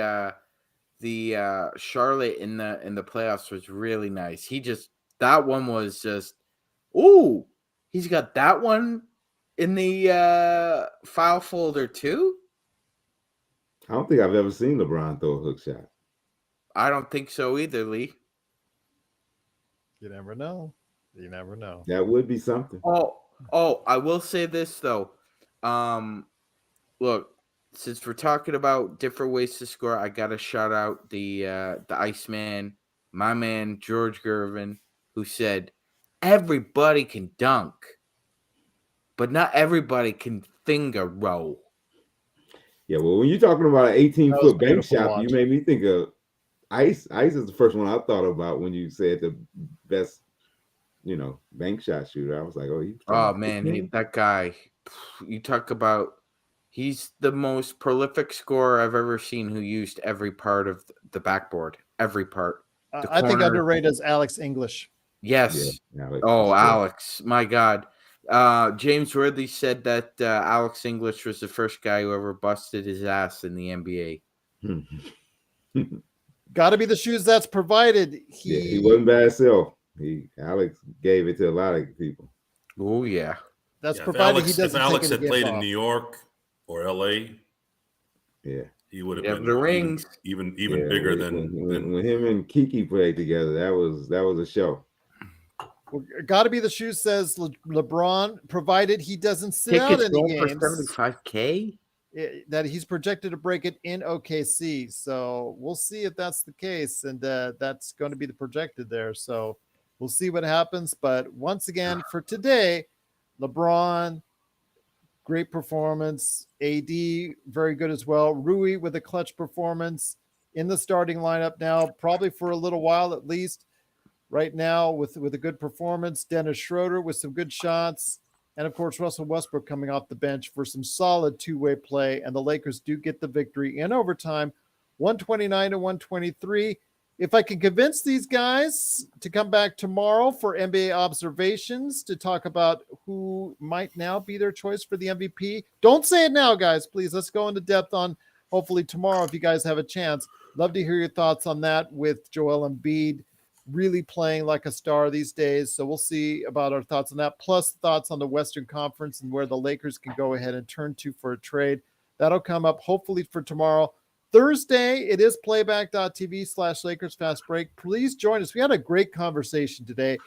Speaker 2: Charlotte in the playoffs was really nice. That one was just he's got that one in the file folder too.
Speaker 4: I don't think I've ever seen LeBron throw a hook shot.
Speaker 2: I don't think so either, Lee.
Speaker 1: You never know.
Speaker 4: That would be something.
Speaker 2: Oh, I will say this though. Look, since we're talking about different ways to score, I gotta shout out the Iceman, my man George Gervin, who said everybody can dunk, but not everybody can finger roll.
Speaker 4: Yeah, well, when you're talking about an 18-foot bank shot, you made me think of Ice. Ice is the first one I thought about when you said the best, bank shot shooter. I was like,
Speaker 2: that guy. You talk about. He's the most prolific scorer I've ever seen who used every part of the backboard. Every part.
Speaker 1: I think underrated is Alex English.
Speaker 2: Yes.
Speaker 4: Yeah, Alex.
Speaker 2: Alex. My God. James Worthy said that Alex English was the first guy who ever busted his ass in the NBA.
Speaker 1: Got to be the shoes that's provided.
Speaker 4: He wasn't by himself. Alex gave it to a lot of people.
Speaker 2: Oh, yeah.
Speaker 1: That's provided
Speaker 3: if Alex had played in New York or LA, he would have been
Speaker 2: the rings
Speaker 3: even bigger than
Speaker 4: when him and Kiki played together. That was a show.
Speaker 1: Well, Got to be the shoe says LeBron, provided he doesn't sit out in the games.
Speaker 2: For $75K?
Speaker 1: That he's projected to break it in OKC. So we'll see if that's the case, and that's going to be the projected there. So we'll see what happens. But once again, for today, LeBron. Great performance. AD, very good as well. Rui with a clutch performance in the starting lineup now, probably for a little while at least. Right now with a good performance. Dennis Schroeder with some good shots. And, of course, Russell Westbrook coming off the bench for some solid two-way play. And the Lakers do get the victory in overtime, 129-123. if I can convince these guys to come back tomorrow for NBA observations to talk about who might now be their choice for the MVP. Don't say it now, guys. Please, let's go into depth on hopefully tomorrow if you guys have a chance. Love to hear your thoughts on that with Joel Embiid really playing like a star these days. So we'll see about our thoughts on that, plus thoughts on the Western Conference and where the Lakers can go ahead and turn to for a trade. That'll come up hopefully for tomorrow. Thursday, it is playback.tv/Lakers Fast Break. Please join us. We had a great conversation today.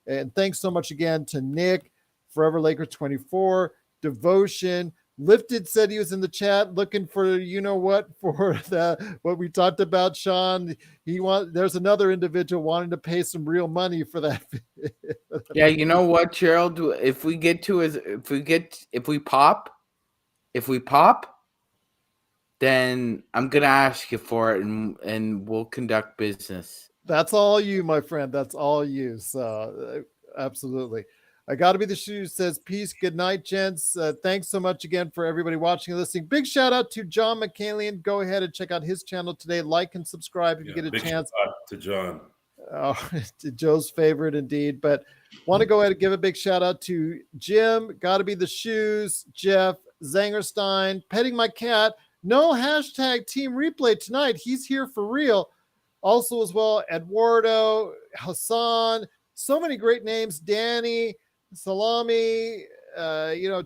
Speaker 1: And thanks so much again to Nick, Forever Lakers 24, Devotion. Lifted said he was in the chat looking for for what we talked about, Sean. There's another individual wanting to pay some real money for that.
Speaker 2: Yeah, you know what, Gerald? If we pop, then I'm gonna ask you for it, and we'll conduct business.
Speaker 1: That's all you, my friend. That's all you. So absolutely. I got to be the shoes says peace. Good night, gents. Thanks so much again for everybody watching and listening. Big shout out to John McCallion. Go ahead and check out his channel today. Like and subscribe if you get a chance.
Speaker 3: Shout out to John.
Speaker 1: Joe's favorite indeed. But want to go ahead and give a big shout out to Jim. Got to be the shoes. Jeff Zangerstein. Petting my cat. No hashtag team replay tonight. He's here for real. Also as well, Eduardo, Hassan. So many great names. Danny. Salami,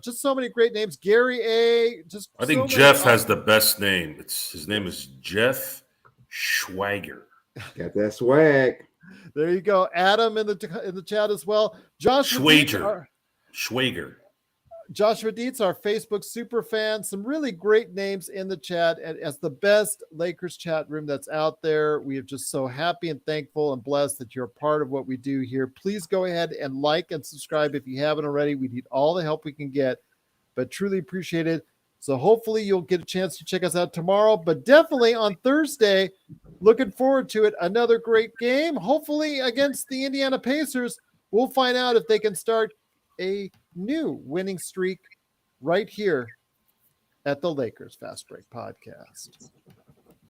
Speaker 1: just so many great names. Gary A.
Speaker 3: I think Jeff has the best name. His name is Jeff Schwager.
Speaker 4: Got that swag.
Speaker 1: There you go. Adam in the chat as well.
Speaker 3: Schwager.
Speaker 1: Joshua Dietz, our Facebook super fan. Some really great names in the chat, and as the best Lakers chat room that's out there. We are just so happy and thankful and blessed that you're a part of what we do here. Please go ahead and like and subscribe if you haven't already. We need all the help we can get, but truly appreciate it. So hopefully you'll get a chance to check us out tomorrow, but definitely on Thursday. Looking forward to it. Another great game, hopefully against the Indiana Pacers. We'll find out if they can start a new winning streak right here at the Lakers Fast Break Podcast.